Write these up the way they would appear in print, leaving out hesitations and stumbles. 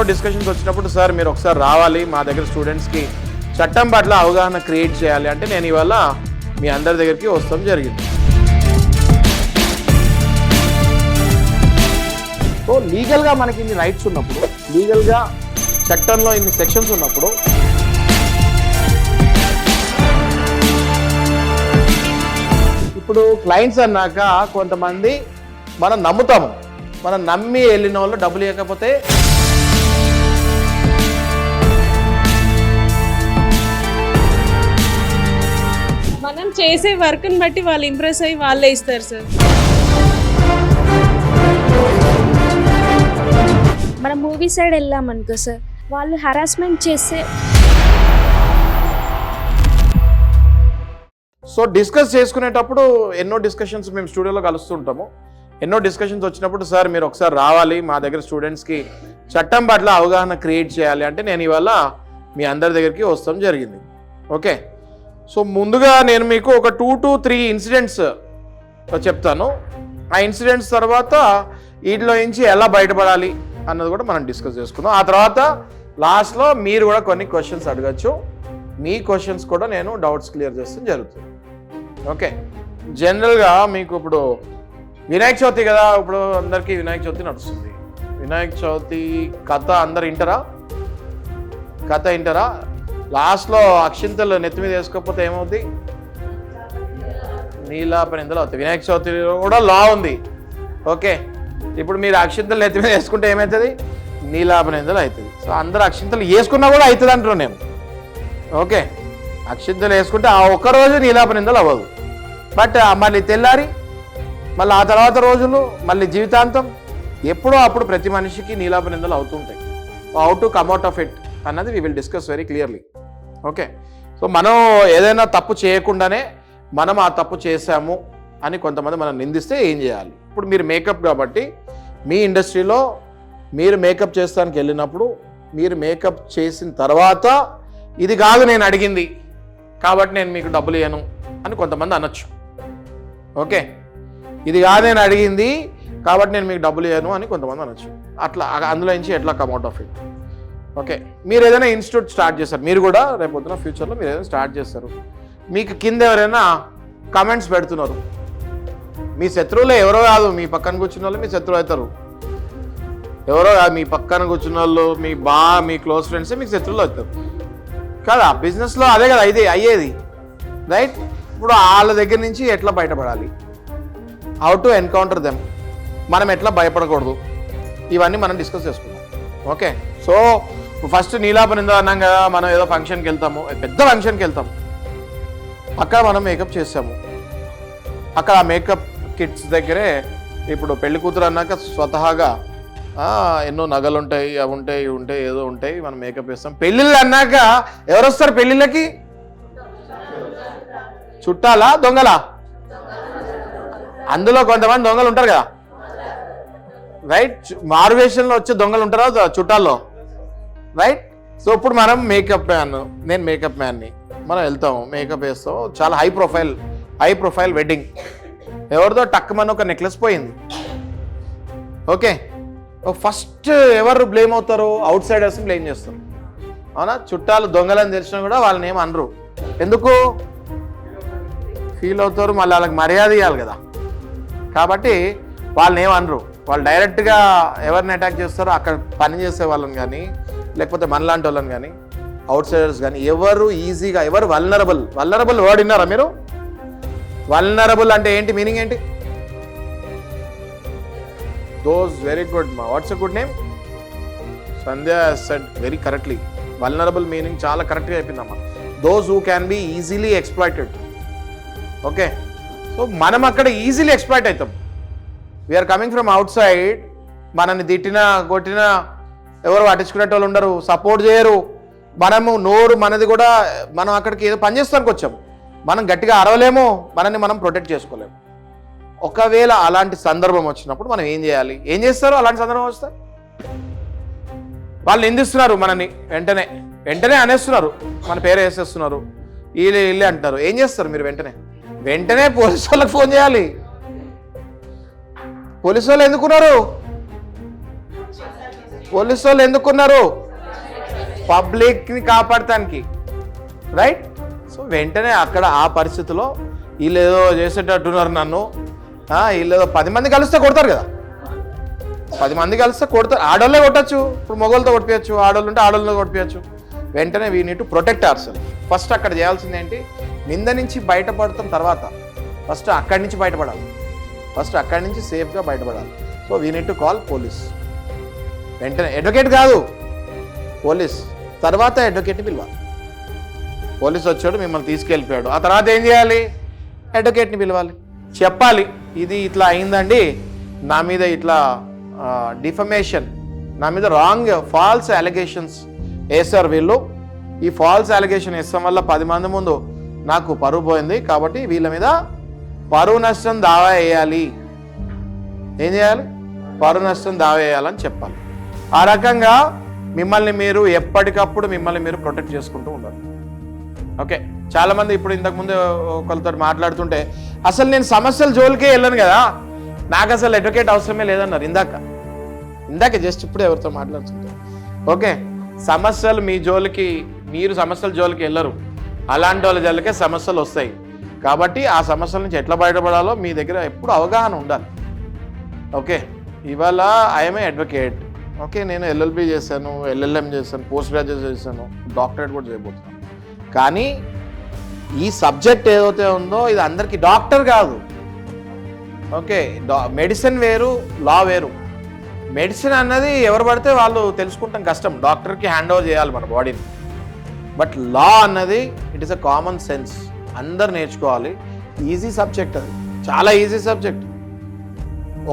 ఎన్నో డిస్కషన్స్ వచ్చినప్పుడు సార్ మీరు ఒకసారి రావాలి మా దగ్గర స్టూడెంట్స్కి చట్టం పట్ల అవగాహన క్రియేట్ చేయాలి అంటే నేను ఇవాళ మీ అందరి దగ్గరికి వస్తాం జరిగింది. సో లీగల్గా మనకి ఇన్ని రైట్స్ ఉన్నప్పుడు, లీగల్గా చట్టంలో ఇన్ని సెక్షన్స్ ఉన్నప్పుడు ఇప్పుడు క్లయింట్స్ అన్నాక కొంతమంది మనం నమ్ముతాము, మనం నమ్మి వెళ్ళిన వాళ్ళు డబ్బులు ఇవ్వకపోతే మనం చేసే వర్క్ని బట్టి వాళ్ళు ఇంప్రెస్ అయ్యి వాళ్ళే ఇస్తారు సార్. మనం మూవీ సైడ్ వెళ్ళామనుకో సార్, వాళ్ళు హరాస్మెంట్ చేస్తే సో డిస్కస్ చేసుకునేటప్పుడు ఎన్నో డిస్కషన్స్ మేము స్టూడియోలో కలుస్తుంటాము. ఎన్నో డిస్కషన్స్ వచ్చినప్పుడు సార్ మీరు ఒకసారి రావాలి మా దగ్గర స్టూడెంట్స్కి చట్టం పట్ల అవగాహన క్రియేట్ చేయాలి అంటే నేను ఇవాళ మీ అందరి దగ్గరికి వస్తాం జరిగింది. ఓకే, సో ముందుగా నేను మీకు ఒక 2 to 3 ఇన్సిడెంట్స్ చెప్తాను. ఆ ఇన్సిడెంట్స్ తర్వాత వీటిలో నుంచి ఎలా బయటపడాలి అన్నది కూడా మనం డిస్కస్ చేసుకుందాం. ఆ తర్వాత లాస్ట్లో మీరు కూడా కొన్ని క్వశ్చన్స్ అడగచ్చు. మీ క్వశ్చన్స్ కూడా నేను డౌట్స్ క్లియర్ చేస్తే జరుగుతుంది. ఓకే, జనరల్గా మీకు ఇప్పుడు వినాయక చవితి కదా, ఇప్పుడు అందరికీ వినాయక చవితి నడుస్తుంది. వినాయక చవితి కథ అందరు వింటారా? కథ వింటారా? లాస్ట్లో అక్షింతలు నెత్తి మీద వేసుకోకపోతే ఏమవుతుంది? నీలాపనిందలు అవుతాయి. వినాయక చవితిలో కూడా లా ఉంది. ఓకే, ఇప్పుడు మీరు అక్షింతలు నెత్తి మీద వేసుకుంటే ఏమవుతుంది? నీలాపనిందలు అవుతుంది. సో అందరు అక్షింతలు వేసుకున్నా కూడా అవుతుంది అంటున్నాను నేను. ఓకే, అక్షింతలు వేసుకుంటే ఆ ఒక్కరోజు నీలాపనిందలు అవ్వదు, బట్ మళ్ళీ తెల్లారి మళ్ళీ ఆ తర్వాత రోజులు మళ్ళీ జీవితాంతం ఎప్పుడో అప్పుడు ప్రతి మనిషికి నీలాపనిందలు అవుతుంటాయి. How to come out of it అన్నది we will discuss very clearly. Okay, so మనం ఏదైనా తప్పు చేయకుండానే మనం ఆ తప్పు చేశాము అని కొంతమంది మనం నిందిస్తే ఏం చేయాలి? ఇప్పుడు మీరు మేకప్ కాబట్టి మీ ఇండస్ట్రీలో మీరు మేకప్ చేస్తానికి వెళ్ళినప్పుడు మీరు మేకప్ చేసిన తర్వాత ఇది కాదు నేను అడిగింది కాబట్టి నేను మీకు డబ్బులు ఇవ్వను అని కొంతమంది అనొచ్చు. ఓకే, ఇది కాదు నేను అడిగింది కాబట్టి నేను మీకు డబ్బులు ఇవ్వను అని కొంతమంది అనొచ్చు. అట్లా అందులో నుంచి ఎట్లా కమ్అట్ ఆఫ్ ఇట్? ఓకే, మీరు ఏదైనా ఇన్స్టిట్యూట్ స్టార్ట్ చేస్తారు, మీరు కూడా రేపొద్దున ఫ్యూచర్లో మీరు ఏదైనా స్టార్ట్ చేస్తారు, మీకు కింద ఎవరైనా కమెంట్స్ పెడుతున్నారు, మీ శత్రువులే ఎవరో కాదు, మీ పక్కన కూర్చున్న వాళ్ళు మీ శత్రువు అవుతారు. ఎవరో కాదు, మీ పక్కన కూర్చున్న వాళ్ళు మీ క్లోజ్ ఫ్రెండ్సే మీకు శత్రువులు అవుతారు కదా. బిజినెస్లో అదే కదా ఇది అయ్యేది, రైట్? ఇప్పుడు వాళ్ళ దగ్గర నుంచి ఎట్లా బయటపడాలి, హౌ టు ఎన్కౌంటర్ దెమ్, మనం ఎట్లా భయపడకూడదు, ఇవన్నీ మనం డిస్కస్ చేసుకుందాం. ఓకే, సో ఫస్ట్ నీలాపనిందో అన్నాం కదా, మనం ఏదో ఫంక్షన్కి వెళ్తాము, పెద్ద ఫంక్షన్కి వెళ్తాము, అక్కడ మనం మేకప్ చేస్తాము. అక్కడ ఆ మేకప్ కిట్స్ దగ్గరే ఇప్పుడు పెళ్లి కూతురు అన్నాక స్వతహాగా ఎన్నో నగలు ఉంటాయి, అవి ఉంటాయి, ఇవి ఉంటాయి, ఏదో ఉంటాయి, మనం మేకప్ వేస్తాం. పెళ్ళిళ్ళు అన్నాక ఎవరు వస్తారు పెళ్ళిళ్ళకి? చుట్టాలా దొంగలా? అందులో కొంతమంది దొంగలు ఉంటారు కదా, రైట్? మారువేషన్లో వచ్చే దొంగలు ఉంటారా చుట్టాల్లో, రైట్? సో ఇప్పుడు మనం మేకప్ మ్యాన్, నేను మేకప్ మ్యాన్ని, మనం వెళ్తాము, మేకప్ వేస్తాం, చాలా హై ప్రొఫైల్ వెడ్డింగ్, ఎవరిదో టక్కుమని ఒక నెక్లెస్ పోయింది. ఓకే, ఫస్ట్ ఎవరు బ్లేమ్ అవుతారు? అవుట్ సైడర్స్ బ్లేమ్ చేస్తారు, అవునా? చుట్టాలు దొంగలని తెలిసినా కూడా వాళ్ళని ఏం అనరు. ఎందుకు ఫీల్ అవుతారు? మళ్ళీ వాళ్ళకి మర్యాద ఇవ్వాలి కదా, కాబట్టి వాళ్ళని ఏం అనరు. వాళ్ళు డైరెక్ట్గా ఎవరిని అటాక్ చేస్తారో అక్కడ పని చేసే వాళ్ళని కానీ, లేకపోతే మనలాంటి వాళ్ళని కానీ, అవుట్ సైడర్స్ కానీ, ఎవరు ఈజీగా, ఎవరు వల్నరబుల్ వర్డ్ విన్నారా మీరు? వల్నరబుల్ అంటే ఏంటి, మీనింగ్ ఏంటి? Those very good. What's a good name? Sandhya has said very correctly. Vulnerable meaning చాలా కరెక్ట్గా చెప్పిందమ్మా. Those who can be easily exploited. Okay, so మనం అక్కడ ఈజీలీ ఎక్స్ప్లాయిట్ అవుతాం. We are coming from outside, మనల్ని తిట్టినా కొట్టినా ఎవరు పట్టించుకునే వాళ్ళు ఉండరు, సపోర్ట్ చేయరు. మనము నోరు మనది కూడా, మనం అక్కడికి ఏదో పని చేస్తానికి వచ్చాం, మనం గట్టిగా అరవలేము, మనల్ని మనం ప్రొటెక్ట్ చేసుకోలేము. ఒకవేళ అలాంటి సందర్భం వచ్చినప్పుడు మనం ఏం చేయాలి? ఏం చేస్తారు అలాంటి సందర్భం వస్తే? వాళ్ళు నిందిస్తున్నారు మనని, వెంటనే అనేస్తున్నారు, మన పేరు వేసేస్తున్నారు, వీళ్ళే అంటున్నారు. ఏం చేస్తారు మీరు? వెంటనే పోలీసు వాళ్ళకి ఫోన్ చేయాలి. పోలీసు వాళ్ళు ఎందుకున్నారు? పోలీసు వాళ్ళు ఎందుకున్నారు? పబ్లిక్ని కాపాడటానికి, రైట్? సో వెంటనే అక్కడ ఆ పరిస్థితిలో వీళ్ళు ఏదో చేసేటట్టున్నారు నన్ను, వీళ్ళు ఏదో 10 మంది కలిస్తే కొడతారు కదా, 10 మంది కలిస్తే కొడతారు. ఆడోళ్ళే కొట్టచ్చు, ఇప్పుడు మొగోళ్ళతో కొట్టియచ్చు, ఆడోళ్ళు ఉంటే ఆడోళ్ళతో కొట్టియచ్చు. వెంటనే we need to protect our self. First అక్కడ చేయాల్సింది ఏంటి? నింద నుంచి బయటపడతాం తర్వాత ఫస్ట్ అక్కడి నుంచి బయటపడాలి, ఫస్ట్ అక్కడి నుంచి సేఫ్గా బయటపడాలి. So we need to call police. వెంటనే అడ్వకేట్ కాదు, పోలీస్. తర్వాత అడ్వకేట్ని పిలవాలి. పోలీస్ వచ్చాడు, మిమ్మల్ని తీసుకెళ్ళిపోయాడు, ఆ తర్వాత ఏం చేయాలి? అడ్వకేట్ని పిలవాలి, చెప్పాలి ఇది ఇట్లా అయిందండి, నా మీద ఇట్లా డిఫమేషన్, నా మీద రాంగ్ ఫాల్స్ అలిగేషన్స్ వేస్తారు వీళ్ళు. ఈ ఫాల్స్ అలిగేషన్ వేస్తాం వల్ల 10 మంది ముందు నాకు పరువు పోయింది, కాబట్టి వీళ్ళ మీద పరువు నష్టం దావా వేయాలి. ఏం చేయాలి? పరువు నష్టం దావా వేయాలని చెప్పాలి. ఆ రకంగా మిమ్మల్ని మీరు ఎప్పటికప్పుడు మిమ్మల్ని మీరు ప్రొటెక్ట్ చేసుకుంటూ ఉండాలి. ఓకే, చాలామంది ఇప్పుడు ఇంతకుముందు ఒకరితో మాట్లాడుతుంటే అసలు నేను సమస్యల జోలికే వెళ్ళను కదా, నాకు అసలు అడ్వకేట్ అవసరమే లేదన్నారు ఇందాక జస్ట్ ఇప్పుడు ఎవరితో మాట్లాడుతుంటే. ఓకే, సమస్యలు మీ జోలికి, మీరు సమస్యల జోలికి వెళ్ళరు, అలాంటి వాళ్ళ జోలికే సమస్యలు వస్తాయి. కాబట్టి ఆ సమస్యల నుంచి ఎట్లా బయటపడాలో మీ దగ్గర ఎప్పుడు అవగాహన ఉండాలి. ఓకే, ఇవాళ ఐఎమ్ ఏ అడ్వకేట్. ఓకే, నేను ఎల్ఎల్బి చేశాను, ఎల్ఎల్ఎం చేశాను, పోస్ట్ గ్రాడ్యుయేట్ చేశాను, డాక్టరేట్ కూడా చేయబోతున్నాను. కానీ ఈ సబ్జెక్ట్ ఏదైతే ఉందో ఇది అందరికీ డాక్టర్ కాదు. ఓకే, మెడిసిన్ వేరు, లా వేరు. మెడిసిన్ అన్నది ఎవరు పడితే వాళ్ళు తెలుసుకుంటాం కష్టం, డాక్టర్కి హ్యాండ్ ఓవర్ చేయాలి మన బాడీని. బట్ లా అన్నది it is a common sense, అందరు నేర్చుకోవాలి. ఈజీ సబ్జెక్ట్, అది చాలా ఈజీ సబ్జెక్ట్.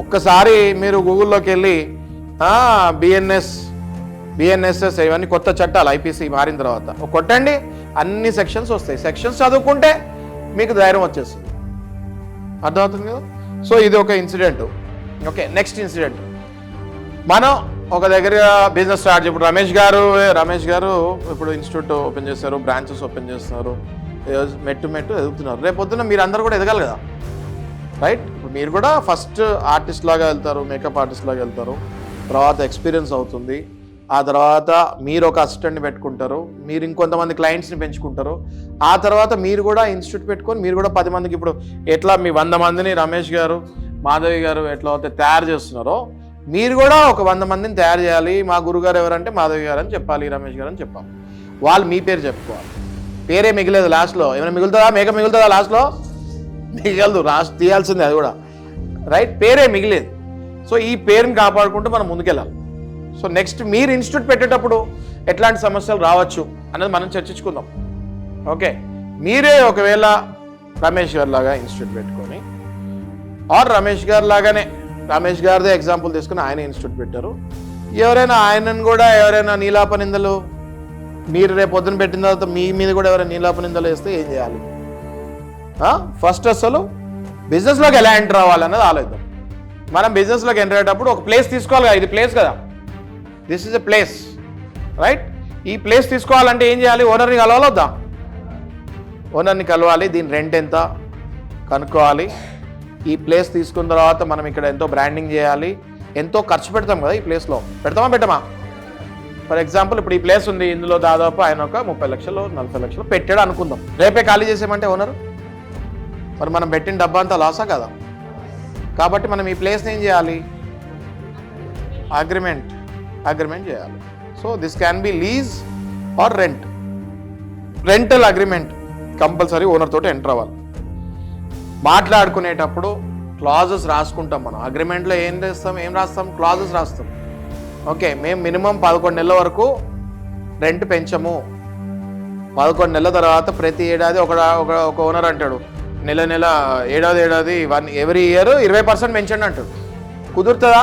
ఒక్కసారి మీరు గూగుల్లోకి వెళ్ళి బిఎన్ఎస్ఎస్ ఇవన్నీ కొత్త చట్టాలు ఐపీసీ మారిన తర్వాత కొట్టండి, అన్ని సెక్షన్స్ వస్తాయి. సెక్షన్స్ చదువుకుంటే మీకు ధైర్యం వచ్చేస్తుంది. అర్థమవుతుంది కదా? సో ఇది ఒక ఇన్సిడెంట్. Okay, next incident. మనం ఒక దగ్గర బిజినెస్ స్టార్ట్, ఇప్పుడు రమేష్ గారు ఇప్పుడు ఇన్స్టిట్యూట్ ఓపెన్ చేస్తారు, బ్రాంచెస్ ఓపెన్ చేస్తున్నారు, మెట్టు ఎదుగుతున్నారు. రేపొద్దున మీరు అందరూ కూడా ఎదగాలి కదా, రైట్? ఇప్పుడు మీరు కూడా ఫస్ట్ ఆర్టిస్ట్ లాగా వెళ్తారు, మేకప్ ఆర్టిస్ట్ లాగా వెళ్తారు, తర్వాత ఎక్స్పీరియన్స్ అవుతుంది, ఆ తర్వాత మీరు ఒక అసిస్టెంట్ని పెట్టుకుంటారు, మీరు ఇంకొంతమంది క్లయింట్స్ని పెంచుకుంటారు, ఆ తర్వాత మీరు కూడా ఇన్స్టిట్యూట్ పెట్టుకొని మీరు కూడా 10 మందికి, ఇప్పుడు ఎట్లా మీ 100 మందిని రమేష్ గారు, మాధవి గారు ఎట్లా అయితే తయారు చేస్తున్నారో మీరు కూడా ఒక 100 మందిని తయారు చేయాలి. మా గురుగారు ఎవరంటే మాధవి గారు అని చెప్పాలి, రమేష్ గారు అని చెప్పాలి. వాళ్ళు మీ పేరు చెప్పుకోవాలి. పేరే మిగిలేదు లాస్ట్లో. ఏమైనా మిగులుతుందా? మేకప్ మిగులుతుందా లాస్ట్లో? మిగలదు, తీయాల్సిందే అది కూడా, రైట్? పేరే మిగిలేదు. సో ఈ పేరుని కాపాడుకుంటూ మనం ముందుకెళ్ళాలి. సో నెక్స్ట్ మీరు ఇన్స్టిట్యూట్ పెట్టేటప్పుడు ఎట్లాంటి సమస్యలు రావచ్చు అన్నది మనం చర్చించుకుందాం. ఓకే, మీరే ఒకవేళ రమేష్ గారి లాగా ఇన్స్టిట్యూట్ పెట్టుకొని, ఆర్ రమేష్ గారి లాగానే రమేష్ గారిదే ఎగ్జాంపుల్ తీసుకుని ఆయన ఇన్స్టిట్యూట్ పెట్టారు, ఆయనను కూడా ఎవరైనా నీలాపనిందలు, మీరు రేపు పొద్దున పెట్టిన తర్వాత మీ మీద కూడా ఎవరైనా నీలాపనిందలు వేస్తే ఏం చేయాలి? ఫస్ట్ అసలు బిజినెస్లోకి ఎలా ఎంటర్ అవ్వాలన్నది ఆలోచిద్దాం. మనం బిజినెస్లోకి ఎంటర్ అయ్యేటప్పుడు ఒక ప్లేస్ తీసుకోవాలి కదా, ఇది ప్లేస్ కదా, this is a place, right? ఈ ప్లేస్ తీసుకోవాలంటే ఏం చేయాలి? ఓనర్ని కలవాలి వద్దా? ఓనర్ని కలవాలి, దీని రెంట్ ఎంత కనుక్కోవాలి. ఈ ప్లేస్ తీసుకున్న తర్వాత మనం ఇక్కడ ఎంతో బ్రాండింగ్ చేయాలి, ఎంతో ఖర్చు పెడతాం కదా ఈ ప్లేస్లో, పెట్టమా? ఫర్ ఎగ్జాంపుల్ ఇప్పుడు ఈ ప్లేస్ ఉంది, ఇందులో దాదాపు ఆయన ఒక 30 లక్షలు 40 లక్షలు పెట్టాడు అనుకుందాం. రేపే ఖాళీ చేసామంటే ఓనర్, మరి మనం పెట్టిన డబ్బా అంతా లాసా కదా? కాబట్టి మనం ఈ ప్లేస్ని ఏం చేయాలి? అగ్రిమెంట్ చేయాలి. So this can be lease or rental agreement compulsory owner తోటి ఎంటర్ అవ్వాలి. మాట్లాడుకునేటప్పుడు క్లాజెస్ రాసుకుంటాం మనం. అగ్రిమెంట్లో ఏం రాస్తాం? క్లాజెస్ రాస్తాం. ఓకే, మేము మినిమం 11 నెలల వరకు రెంట్ పెంచము, 11 నెలల తర్వాత ప్రతి ఏడాది ఒక ఓనర్ అంటాడు నెల ఏడాది ఎవ్రీ ఇయర్ 20% పెంచండి అంటాడు. కుదురుతుందా?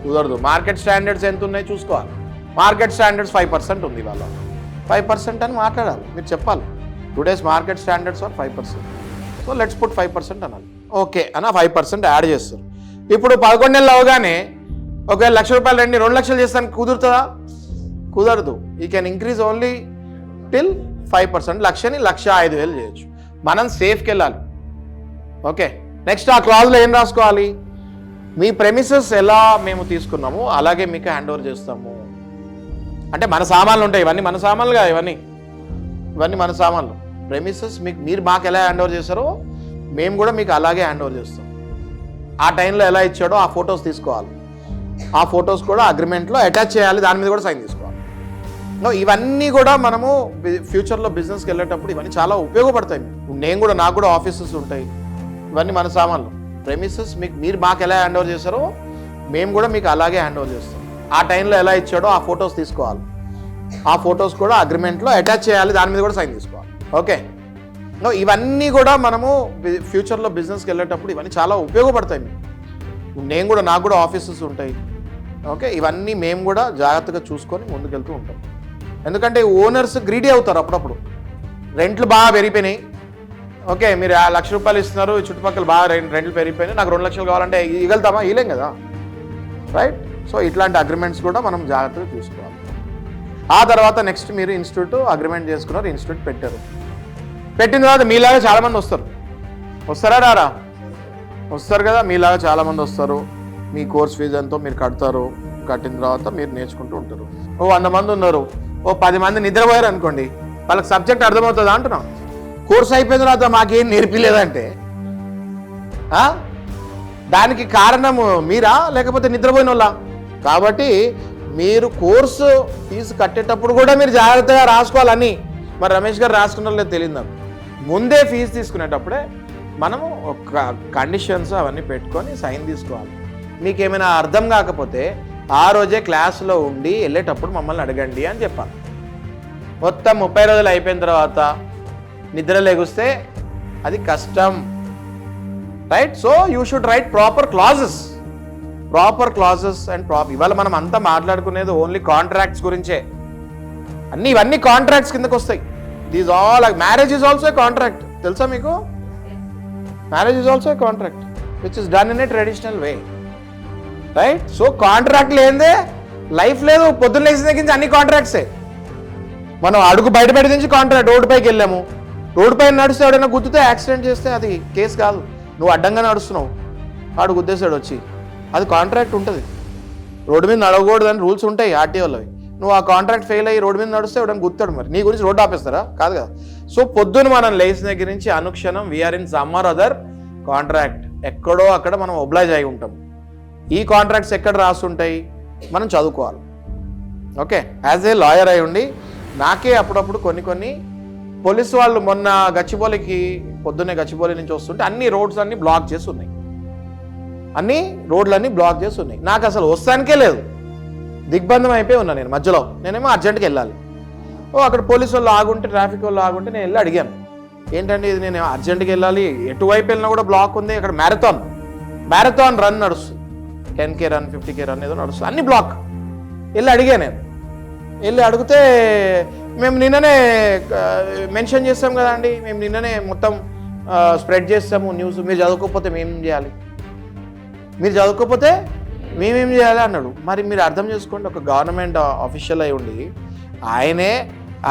కుదరదు. మార్కెట్ స్టాండర్డ్స్ ఎంత ఉన్నాయి చూసుకోవాలి. మార్కెట్ స్టాండర్డ్స్ 5% ఉంది, వాళ్ళ 5% అని మాట్లాడాలి, మీరు చెప్పాలి. Today's market standards are 5%. So let's put 5% అనాలి. ఓకే అన్న 5% యాడ్ చేస్తారు. ఇప్పుడు 11 నెలలు అవగానే ఒకవేళ ₹1,00,000 రెంట్ని 2 లక్షలు చేస్తానికి కుదురుతుందా? కుదరదు. You can increase only till 5%. 1,00,000ని 1,05,000 చేయొచ్చు. మనం సేఫ్కి వెళ్ళాలి. ఓకే, నెక్స్ట్ ఆ క్లాజ్లో ఏం రాసుకోవాలి? మీ ప్రెమిసెస్ ఎలా మేము తీసుకున్నామో అలాగే మీకు హ్యాండ్ ఓవర్ చేస్తాము. అంటే మన సామాన్లు ఉంటాయి, ఇవన్నీ మన సామాన్లుగా, ఇవన్నీ మన సామాన్లు. ప్రెమిసెస్ మీరు మాకు ఎలా హ్యాండ్ ఓవర్ చేస్తారో మేము కూడా మీకు అలాగే హ్యాండ్ ఓవర్ చేస్తాం. ఆ టైంలో ఎలా ఇచ్చాడో ఆ ఫొటోస్ తీసుకోవాలి, ఆ ఫొటోస్ కూడా అగ్రిమెంట్లో అటాచ్ చేయాలి, దాని మీద కూడా సైన్ తీసుకోవాలి. ఇవన్నీ కూడా మనము ఫ్యూచర్లో బిజినెస్కి వెళ్ళేటప్పుడు ఇవన్నీ చాలా ఉపయోగపడతాయి. నాకు కూడా ఆఫీసెస్ ఉంటాయి, ఇవన్నీ మన సామాన్లు. ప్రెమిసెస్ మీరు మాకు ఎలా హ్యాండ్ ఓవర్ చేస్తారో మేము కూడా మీకు అలాగే హ్యాండ్ ఓవర్ చేస్తాం. ఆ టైంలో ఎలా ఇచ్చాడో ఆ ఫొటోస్ తీసుకోవాలి, ఆ ఫొటోస్ కూడా అగ్రిమెంట్లో అటాచ్ చేయాలి, దాని మీద కూడా సైన్ తీసుకోవాలి. ఓకే, ఇవన్నీ కూడా మనము ఫ్యూచర్లో బిజినెస్కి వెళ్ళేటప్పుడు ఇవన్నీ చాలా ఉపయోగపడతాయి. నాకు కూడా ఆఫీసెస్ ఉంటాయి. ఓకే, ఇవన్నీ మేము కూడా జాగ్రత్తగా చూసుకొని ముందుకెళ్తూ ఉంటాం. ఎందుకంటే ఓనర్స్ గ్రీడీ అవుతారు అప్పుడప్పుడు. రెంట్లు బాగా పెరిగిపోయినాయి. ఓకే, మీరు 1 లక్ష రూపాయలు ఇస్తున్నారు, చుట్టుపక్కల బాగా రెంట్లు పెరిగిపోయినాయి, నాకు 2 లక్షలు కావాలంటే ఇగలుతామా? ఇలేం కదా, రైట్? సో ఇట్లాంటి అగ్రిమెంట్స్ కూడా మనం జాగ్రత్తగా చూసుకోవాలి. ఆ తర్వాత నెక్స్ట్ మీరు ఇన్స్టిట్యూట్ అగ్రిమెంట్ చేసుకున్నారు, ఇన్స్టిట్యూట్ పెట్టిన తర్వాత మీలాగా చాలామంది వస్తారా రారా? వస్తారు కదా, మీలాగా చాలామంది వస్తారు. మీ కోర్స్ ఫీజు ఎంతో మీరు కట్టిన తర్వాత మీరు నేర్చుకుంటూ ఉంటారు. 100 మంది ఉన్నారు, 10 మంది నిద్రపోయారు అనుకోండి, వాళ్ళకి సబ్జెక్ట్ అర్థమవుతుందా అంటున్నాం. కోర్స్ అయిపోయిన తర్వాత మాకేం నేర్పిలేదంటే దానికి కారణము మీరా లేకపోతే నిద్రపోయిన వాళ్ళ? కాబట్టి మీరు కోర్సు ఫీజు కట్టేటప్పుడు కూడా మీరు జాగ్రత్తగా రాసుకోవాలని. మరి రమేష్ గారు రాసుకున్నారో లేదు తెలియదు నాకు. ముందే ఫీజు తీసుకునేటప్పుడే మనము ఒక కండిషన్స్ అవన్నీ పెట్టుకొని సైన్ తీసుకోవాలి. మీకు ఏమైనా అర్థం కాకపోతే ఆ రోజే క్లాసులో ఉండి వెళ్ళేటప్పుడు మమ్మల్ని అడగండి అని చెప్పాలి. మొత్తం 30 రోజులు అయిపోయిన తర్వాత నిద్ర లేగుస్తే అది కష్టం, right? So you should write proper clauses and ఇవాళ మనం అంతా మాట్లాడుకునేది ఓన్లీ కాంట్రాక్ట్స్ గురించే. ఇవన్నీ కాంట్రాక్ట్స్ కిందకు వస్తాయి. These all marriage is also a contract, తెలుసా మీకు? Marriage is also a contract which is done in a traditional way, right? So contract లేదే లైఫ్ లేదు. పొద్దున్న లేచిన దగ్గర నుంచి అన్ని కాంట్రాక్ట్సే. మనం అడుగు బయట నుంచి కాంట్రాక్ట్. రోడ్డు పైకి వెళ్ళాము, రోడ్డు పైన నడిస్తే ఎవడైనా గుద్దితే యాక్సిడెంట్ చేస్తే అది కేసు కాదు. నువ్వు అడ్డంగా నడుస్తున్నావు, వాడు గుద్దేశాడు వచ్చి, అది కాంట్రాక్ట్ ఉంటుంది. రోడ్డు మీద నడవకూడదని రూల్స్ ఉంటాయి ఆర్టీఓలవి. నువ్వు ఆ కాంట్రాక్ట్ ఫెయిల్ అయ్యి రోడ్డు మీద నడిస్తే ఎవడైనా గుర్తాడు, మరి నీ గురించి రోడ్డు ఆపేస్తారా? కాదు కదా. సో పొద్దున్న మనం లేచిన దగ్గర నుంచి అనుక్షణం we are in some or other contract. ఎక్కడో అక్కడ మనం ఒబ్లైజ్ అయి ఉంటాం. ఈ కాంట్రాక్ట్స్ ఎక్కడ రాస్తుంటాయి మనం చదువుకోవాలి. ఓకే, యాజ్ ఏ లాయర్ అయి ఉండి నాకే అప్పుడప్పుడు కొన్ని పోలీసు వాళ్ళు మొన్న పొద్దున్నే గచ్చిబౌలి నుంచి వస్తుంటే అన్ని రోడ్స్ అన్ని బ్లాక్ చేసి ఉన్నాయి, రోడ్లన్నీ బ్లాక్ చేసి ఉన్నాయి. నాకు అసలు వస్తానికే లేదు, దిగ్బంధం అయిపోయి ఉన్నా నేను మధ్యలో. నేనేమో అర్జెంట్కి వెళ్ళాలి. అక్కడ పోలీసు వాళ్ళు ఆగుంటే, ట్రాఫిక్ వాళ్ళు ఆగుంటే నేను వెళ్ళి అడిగాను, ఏంటంటే ఇది నేను అర్జెంట్కి వెళ్ళాలి, ఎటువైపు వెళ్ళినా కూడా బ్లాక్ ఉంది, అక్కడ మ్యారథాన్ రన్ నడుస్తుంది, 10K రన్ 50K రన్ ఏదో నడుస్తుంది, అన్ని బ్లాక్. వెళ్ళి అడిగా నేను. వెళ్ళి అడిగితే మేము నిన్ననే మెన్షన్ చేస్తాం కదా అండి, మేము నిన్ననే మొత్తం స్ప్రెడ్ చేస్తాము న్యూస్, మీరు చదువుకోకపోతే మేమేం చేయాలి, అన్నాడు. మరి మీరు అర్థం చేసుకోండి, ఒక గవర్నమెంట్ ఆఫీషియల్ అయి ఉండి ఆయనే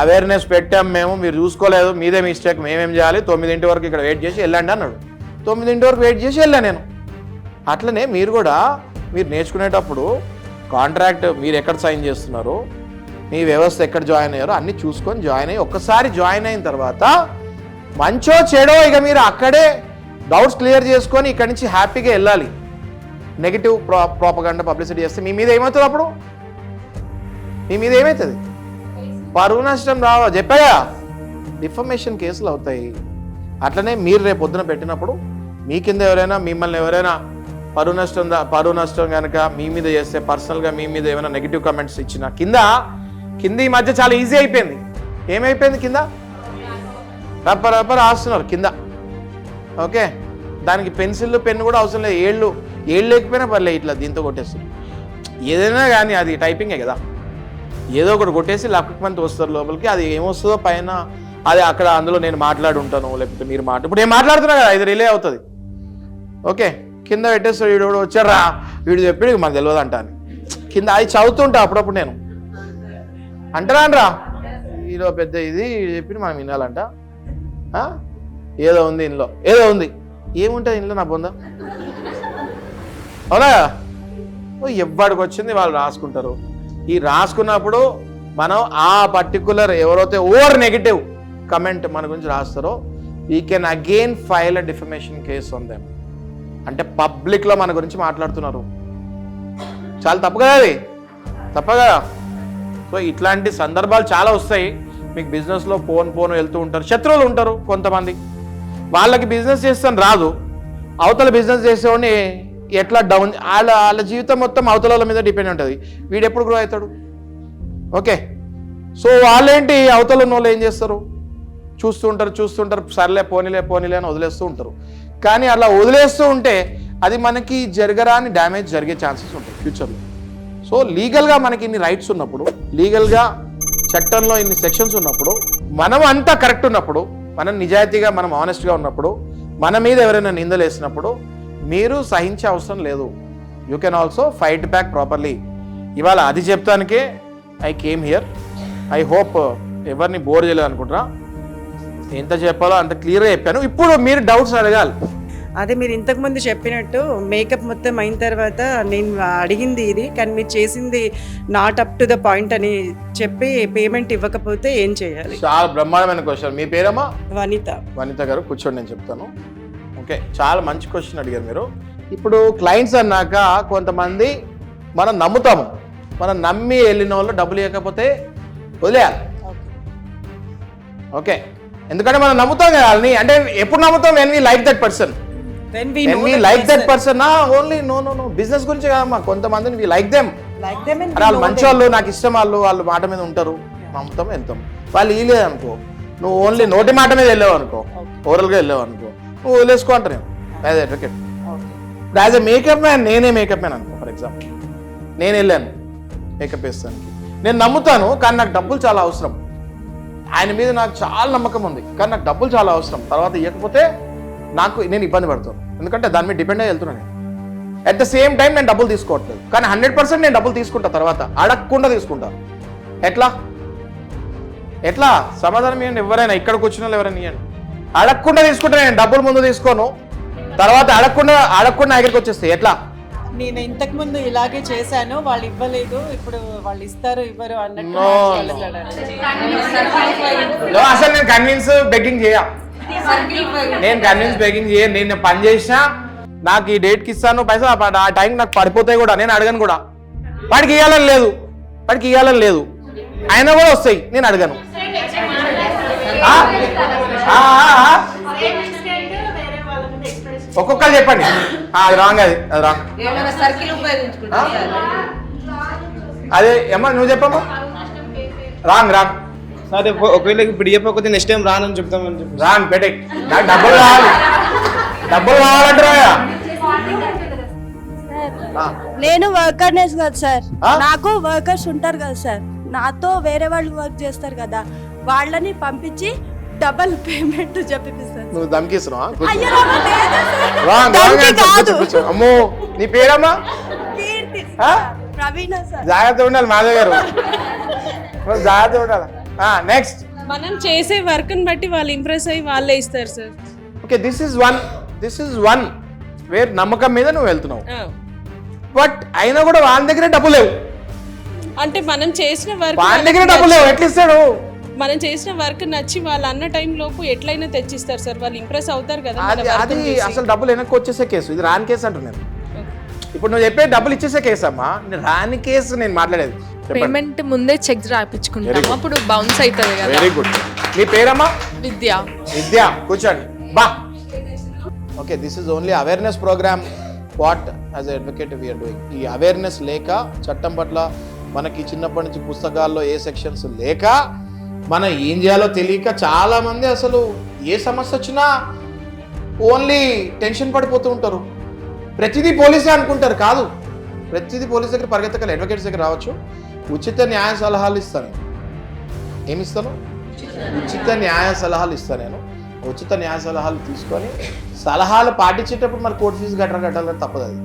అవేర్నెస్ పెట్టాం మేము, మీరు చూసుకోలేదు, మీదే మిస్టేక్, మేమేం చేయాలి, 9 వరకు ఇక్కడ వెయిట్ చేసి వెళ్ళండి అన్నాడు. 9 వరకు వెయిట్ చేసి వెళ్ళాను నేను. అట్లనే మీరు కూడా మీరు నేర్చుకునేటప్పుడు కాంట్రాక్ట్ మీరు ఎక్కడ సైన్ చేస్తున్నారో, మీ వ్యవస్థ ఎక్కడ జాయిన్ అయ్యారో అన్నీ చూసుకొని జాయిన్ అయ్యి, ఒక్కసారి జాయిన్ అయిన తర్వాత మంచో చెడో ఇక మీరు అక్కడే డౌట్స్ క్లియర్ చేసుకొని ఇక్కడి నుంచి హ్యాపీగా వెళ్ళాలి. నెగిటివ్ ప్రాపగండా పబ్లిసిటీ చేస్తే మీ మీద ఏమవుతుంది? అప్పుడు మీ మీద ఏమవుతుంది? పరువు నష్టం చెప్పాగా, డిఫమేషన్ కేసులు అవుతాయి. అట్లనే మీరు రేపు పొద్దున పెట్టినప్పుడు మీ కింద మిమ్మల్ని ఎవరైనా పరువు నష్టం కనుక మీ మీద చేస్తే, పర్సనల్గా మీ మీద ఏమైనా నెగిటివ్ కమెంట్స్ ఇచ్చినా కింద ఈ మధ్య చాలా ఈజీ అయిపోయింది. ఏమైపోయింది? కింద రప్ప రాస్తున్నారు కింద. ఓకే, దానికి పెన్సిల్ పెన్ను కూడా అవసరం లేదు, ఏళ్ళు లేకపోయినా పర్లేదు, ఇట్లా దీంతో కొట్టేస్తుంది. ఏదైనా కానీ అది టైపింగే కదా, ఏదో ఒకటి కొట్టేసి లక్కమంది వస్తారు లోపలికి. అది ఏమొస్తుందో పైన అది అక్కడ అందులో నేను మాట్లాడి ఉంటాను, లేకపోతే మీరు ఇప్పుడు నేను మాట్లాడుతున్నా కదా, ఇది రిలే అవుతుంది. ఓకే, కింద పెట్టేస్తాడు, వీడు కూడా వచ్చారా, వీడు చెప్పాడు మనకు తెలియదు అంట అని కింద. అది చదువుతుంటా అప్పుడప్పుడు నేను, అంటారా ఈలో పెద్ద ఇది చెప్పి మనం వినాలంట. ఏదో ఉంది ఇంట్లో, ఏదో ఉంది, ఏముంటుంది ఇంట్లో నా బొంద, అవునా? ఎవ్వడికి వచ్చింది వాళ్ళు రాసుకుంటారు. ఈ రాసుకున్నప్పుడు మనం ఆ పర్టికులర్ ఎవరైతే ఓవర్ నెగిటివ్ కమెంట్ మన గురించి రాస్తారో we can again file a defamation case on them. అంటే పబ్లిక్లో మన గురించి మాట్లాడుతున్నారు, చాలా తప్పు కదా, అది తప్ప కదా. సో ఇట్లాంటి సందర్భాలు చాలా వస్తాయి. మీకు బిజినెస్లో పోను వెళ్తూ ఉంటారు, శత్రువులు ఉంటారు కొంతమంది, వాళ్ళకి బిజినెస్ చేస్తాను రాదు, అవతల బిజినెస్ చేసేవాడిని ఎట్లా డౌన్, వాళ్ళ జీవితం మొత్తం అవతల మీద డిపెండ్ ఉంటుంది, వీడు ఎప్పుడు గ్రో అవుతాడు. ఓకే, సో వాళ్ళేంటి అవతల ఉన్న వాళ్ళు ఏం చేస్తారు, చూస్తుంటారు, సర్లే పోనీలే అని వదిలేస్తూ ఉంటారు. కానీ అలా వదిలేస్తూ ఉంటే అది మనకి జరగరాని డ్యామేజ్ జరిగే ఛాన్సెస్ ఉంటాయి ఫ్యూచర్లో. సో లీగల్గా మనకి ఇన్ని రైట్స్ ఉన్నప్పుడు, లీగల్గా చట్టంలో ఇన్ని సెక్షన్స్ ఉన్నప్పుడు, మనం అంతా కరెక్ట్ ఉన్నప్పుడు, మనం నిజాయితీగా మనం ఆనెస్ట్గా ఉన్నప్పుడు, మన మీద ఎవరైనా నిందలు వేసినప్పుడు మీరు సహించే అవసరం లేదు. You can also fight back properly. ఇవాళ అది చెప్తానికే I came here. I hope ఎవరిని బోర్ చేయలేదు అనుకుంటున్నా. ఎంత చెప్పాలో అంత క్లియర్గా చెప్పాను. ఇప్పుడు మీరు డౌట్స్ అడగాలి. అదే మీరు ఇంతకుముందు చెప్పినట్టు మేకప్ మొత్తం అయిన తర్వాత నేను అడిగింది ఇది, కానీ మీరు చేసింది not up to the point అని చెప్పి పేమెంట్ ఇవ్వకపోతే ఏం చేయాలి? చాలా బ్రహ్మాండమైన క్వశ్చన్. మీ పేరమ్మా? వనిత గారు, కూర్చోండి, నేను చెప్తాను. ఓకే, చాలా మంచి క్వశ్చన్ అడిగారు మీరు. ఇప్పుడు క్లయింట్స్ అన్నాక కొంతమంది మనం నమ్ముతాము, మనం నమ్మి వెళ్ళిన వాళ్ళు డబ్బులు ఇవ్వకపోతే వదిలేయాలి. ఓకే, ఎందుకంటే మనం నమ్ముతాం కదా వాళ్ళని. అంటే ఎప్పుడు నమ్ముతాం? When we like that person. Only no business గురించి కాదమ్మా, కొంతమందిని వి లైక్ దెమ్, వాళ్ళు మంచి వాళ్ళు, నాకు ఇష్టం, వాళ్ళు మాట మీద ఉంటారు, నమ్ముతాం, వెళ్తాం. వాళ్ళు ఇవ్వలేదు అనుకో, నువ్వు ఓన్లీ నోటి మాట మీద వెళ్ళావు అనుకో, ఓవరాల్గా వెళ్ళావు అనుకో, నువ్వు వదిలేసుకో అంట. నేను as advocate, as a makeup man, నేనే మేకప్ మ్యాన్ అనుకో, ఫర్ ఎగ్జాంపుల్ నేను వెళ్ళాను మేకప్ వేస్తానికి, నేను నమ్ముతాను, కానీ నాకు డబ్బులు చాలా అవసరం. ఆయన మీద నాకు చాలా నమ్మకం ఉంది, కానీ నాకు డబ్బులు చాలా అవసరం. తర్వాత ఇవ్వకపోతే నేను ఇబ్బంది పడతాను, ఎందుకంటే దాని మీద డిపెండ్ అయ్యి వెళ్తున్నాను. అట్ ద సేమ్ టైం నేను డబ్బులు తీసుకోవట్లేదు, కానీ 100% నేను డబ్బులు తీసుకుంటా, తర్వాత అడగకుండా తీసుకుంటా. ఎట్లా సమాధానం ఇవ్వండి ఎవరైనా, ఇక్కడ కూర్చున్న వాళ్ళు ఎవరైనా ఇవ్వండి. అడగకుండా తీసుకుంటే నేను డబ్బులు ముందు తీసుకోను, తర్వాత అడగకుండా దగ్గరికి వచ్చేస్తాయి. ఎట్లా? నేను ఇంతకు ముందు ఇలాగే చేశాను, వాళ్ళు ఇవ్వలేదు, ఇప్పుడు వాళ్ళు ఇస్తారు ఇవ్వరు అన్నట్టు. అసలు నేను కన్విన్స్ బెగ్గింగ్ చేయను, నేను పని చేసినా నాకు ఈ డేట్కి ఇస్తాను పైసా, ఆ టైం నాకు పడిపోతాయి కూడా, నేను అడగను కూడా. వాడికి ఇవ్వాలని లేదు, అయినా కూడా వస్తాయి, నేను అడగను. ఒక్కొక్కరు చెప్పండి, అది రాంగ్, అది రాంగ్. అదే ఏమ్మా నువ్వు చెప్పమ్మా. రాంగ్ అదే ఒకవేళ ఇప్పుడు చెప్పకపోతే నెక్స్ట్ టైం రానని చెప్తామని చెప్పి. రాంగ్ పెట్టే, నాకు డబ్బులు కావాలంటారా? నేను వర్కర్నెస్ కదా సార్, నాకు వర్కర్స్ ఉంటారు కదా సార్, నాతో వేరే వాళ్ళు వర్క్ చేస్తారు కదా, వాళ్ళని పంపించి డబల్ పేమెంట్ చెప్పిస్తారు. నువ్వు దమ్కిస్తున్నావా? అమ్మో, నీ పేరమ్మా? ప్రవీణ సార్. జాగ్రత్త ఉండాలి మాధవ్ గారు, జాగ్రత్త ఉండాలి. నెక్స్ట్, మనం చేసే వర్క్ ని బట్టి వాళ్ళు ఇంప్రెస్ అయ్యి వాళ్ళే ఇస్తారు sir. Okay, this is one wear నమ్మకం మీద నువ్వు వెళ్తున్నావు, బట్ అయినా కూడా వాళ్ళ దగ్గర డబ్బులు లేవు. అంటే మనం చేసిన వర్క్, వాళ్ళ దగ్గర డబ్బులు లేవు, ఎట్లా ఇస్తాడు? మనం చేసిన వర్క్ నచ్చి వాళ్ళు అన్న టైం లోపు ఎట్లయినా తెచ్చిస్తారు సార్, వాళ్ళు ఇంప్రెస్ అవుతారు కదా. అది అసలు డబ్బులు వెనక్కి వచ్చేసే కేసు, ఇది రాని కేసు అంటున్నాను. ఇప్పుడు నువ్వు చెప్పే డబ్బులు ఇచ్చేసే కేసు అమ్మా, రాని కేసు నేను మాట్లాడేది. పేమెంట్ ముందే చెక్ రాయించుకుంటాం, అప్పుడు బౌన్స్ అవుతుంది కదా. Very good. మీ పేరమ్మా? విద్య. కూర్చోండి బా. Okay, this is only awareness program. What as a advocate we are doing. ఈ అవేర్నెస్ లేక, చట్టం పట్ల మనకి చిన్నప్పటి నుంచి పుస్తకాల్లో ఏ సెక్షన్స్ లేక, మనం ఏం చేయాలో తెలియక చాలా మంది అసలు ఏ సమస్య వచ్చినా ఓన్లీ టెన్షన్ పడిపోతూ ఉంటారు. ప్రతిదీ పోలీసే అనుకుంటారు, కాదు. ప్రతిదీ పోలీస్ దగ్గర పరిగెత్తగల, అడ్వకేట్స్ దగ్గర రావచ్చు. ఉచిత న్యాయ సలహాలు ఇస్తాను. ఏమి ఇస్తాను? ఉచిత న్యాయ సలహాలు ఇస్తాను నేను. ఉచిత న్యాయ సలహాలు తీసుకొని, సలహాలు పాటించేటప్పుడు మరి కోర్టు ఫీజు కట్టాలని తప్పదు, అది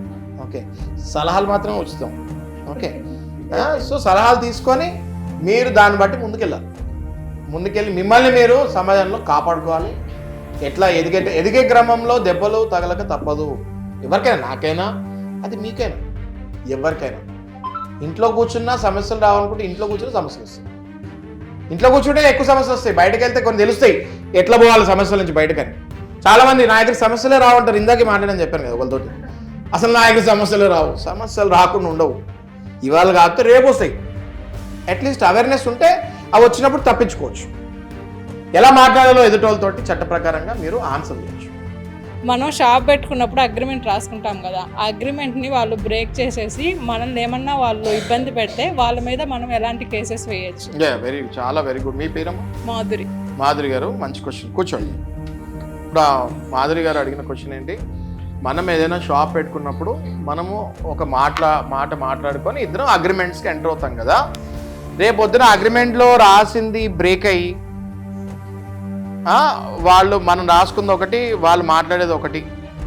ఓకే. సలహాలు మాత్రమే ఉచితం, ఓకే. సో సలహాలు తీసుకొని మీరు దాన్ని బట్టి ముందుకెళ్ళి మిమ్మల్ని మీరు సమాజంలో కాపాడుకోవాలి. ఎట్లా ఎదిగే క్రమంలో దెబ్బలు తగలక తప్పదు. ఎవరికైనా, నాకైనా, అది మీకైనా, ఎవరికైనా. ఇంట్లో కూర్చున్నా సమస్యలు రావాలనుకుంటే ఇంట్లో కూర్చున్న సమస్యలు వస్తాయి. ఇంట్లో కూర్చుంటే ఎక్కువ సమస్యలు వస్తాయి, బయటకు వెళ్తే కొన్ని తెలుస్తాయి ఎట్లా పోవాలి సమస్యల నుంచి బయటకని. చాలా మంది నా దగ్గర సమస్యలే రావంటారు. ఇందాకే మాట్లాడని చెప్పాను కదా ఒకరితోటి, అసలు నా దగ్గర సమస్యలే రావు. సమస్యలు రాకుండా ఉండవు, ఇవాళ కాకపోతే రేపు వస్తాయి. అట్లీస్ట్ అవేర్నెస్ ఉంటే అవి వచ్చినప్పుడు తప్పించుకోవచ్చు. ఎలా మాట్లాడాలో ఎదుటోళ్ళతోటి చట్ట ప్రకారంగా మీరు ఆన్సర్ చేయొచ్చు. మనం షాప్ పెట్టుకున్నప్పుడు అగ్రిమెంట్ రాసుకుంటాం కదా, ఆ అగ్రిమెంట్ని వాళ్ళు బ్రేక్ చేసేసి మనల్ని ఏమన్నా వాళ్ళు ఇబ్బంది పెడితే వాళ్ళ మీద మనం ఎలాంటి కేసెస్ వేయచ్చు? చాలా వెరీ గుడ్. మీ పేరమ్మా? మాధురి గారు, మంచి క్వశ్చన్. కూర్చోండి. ఇప్పుడు మాధురి గారు అడిగిన క్వశ్చన్ ఏంటి, మనం ఏదైనా షాప్ పెట్టుకున్నప్పుడు మనము ఒక మాట మాట్లాడుకొని ఇద్దరం అగ్రిమెంట్స్కి ఎంటర్ అవుతాం కదా. రేపు పొద్దున అగ్రిమెంట్లో రాసింది బ్రేక్ అయ్యి వాళ్ళు మనం రాసుకుంది ఒకటి, వాళ్ళు మాట్లాడేది ఒకటి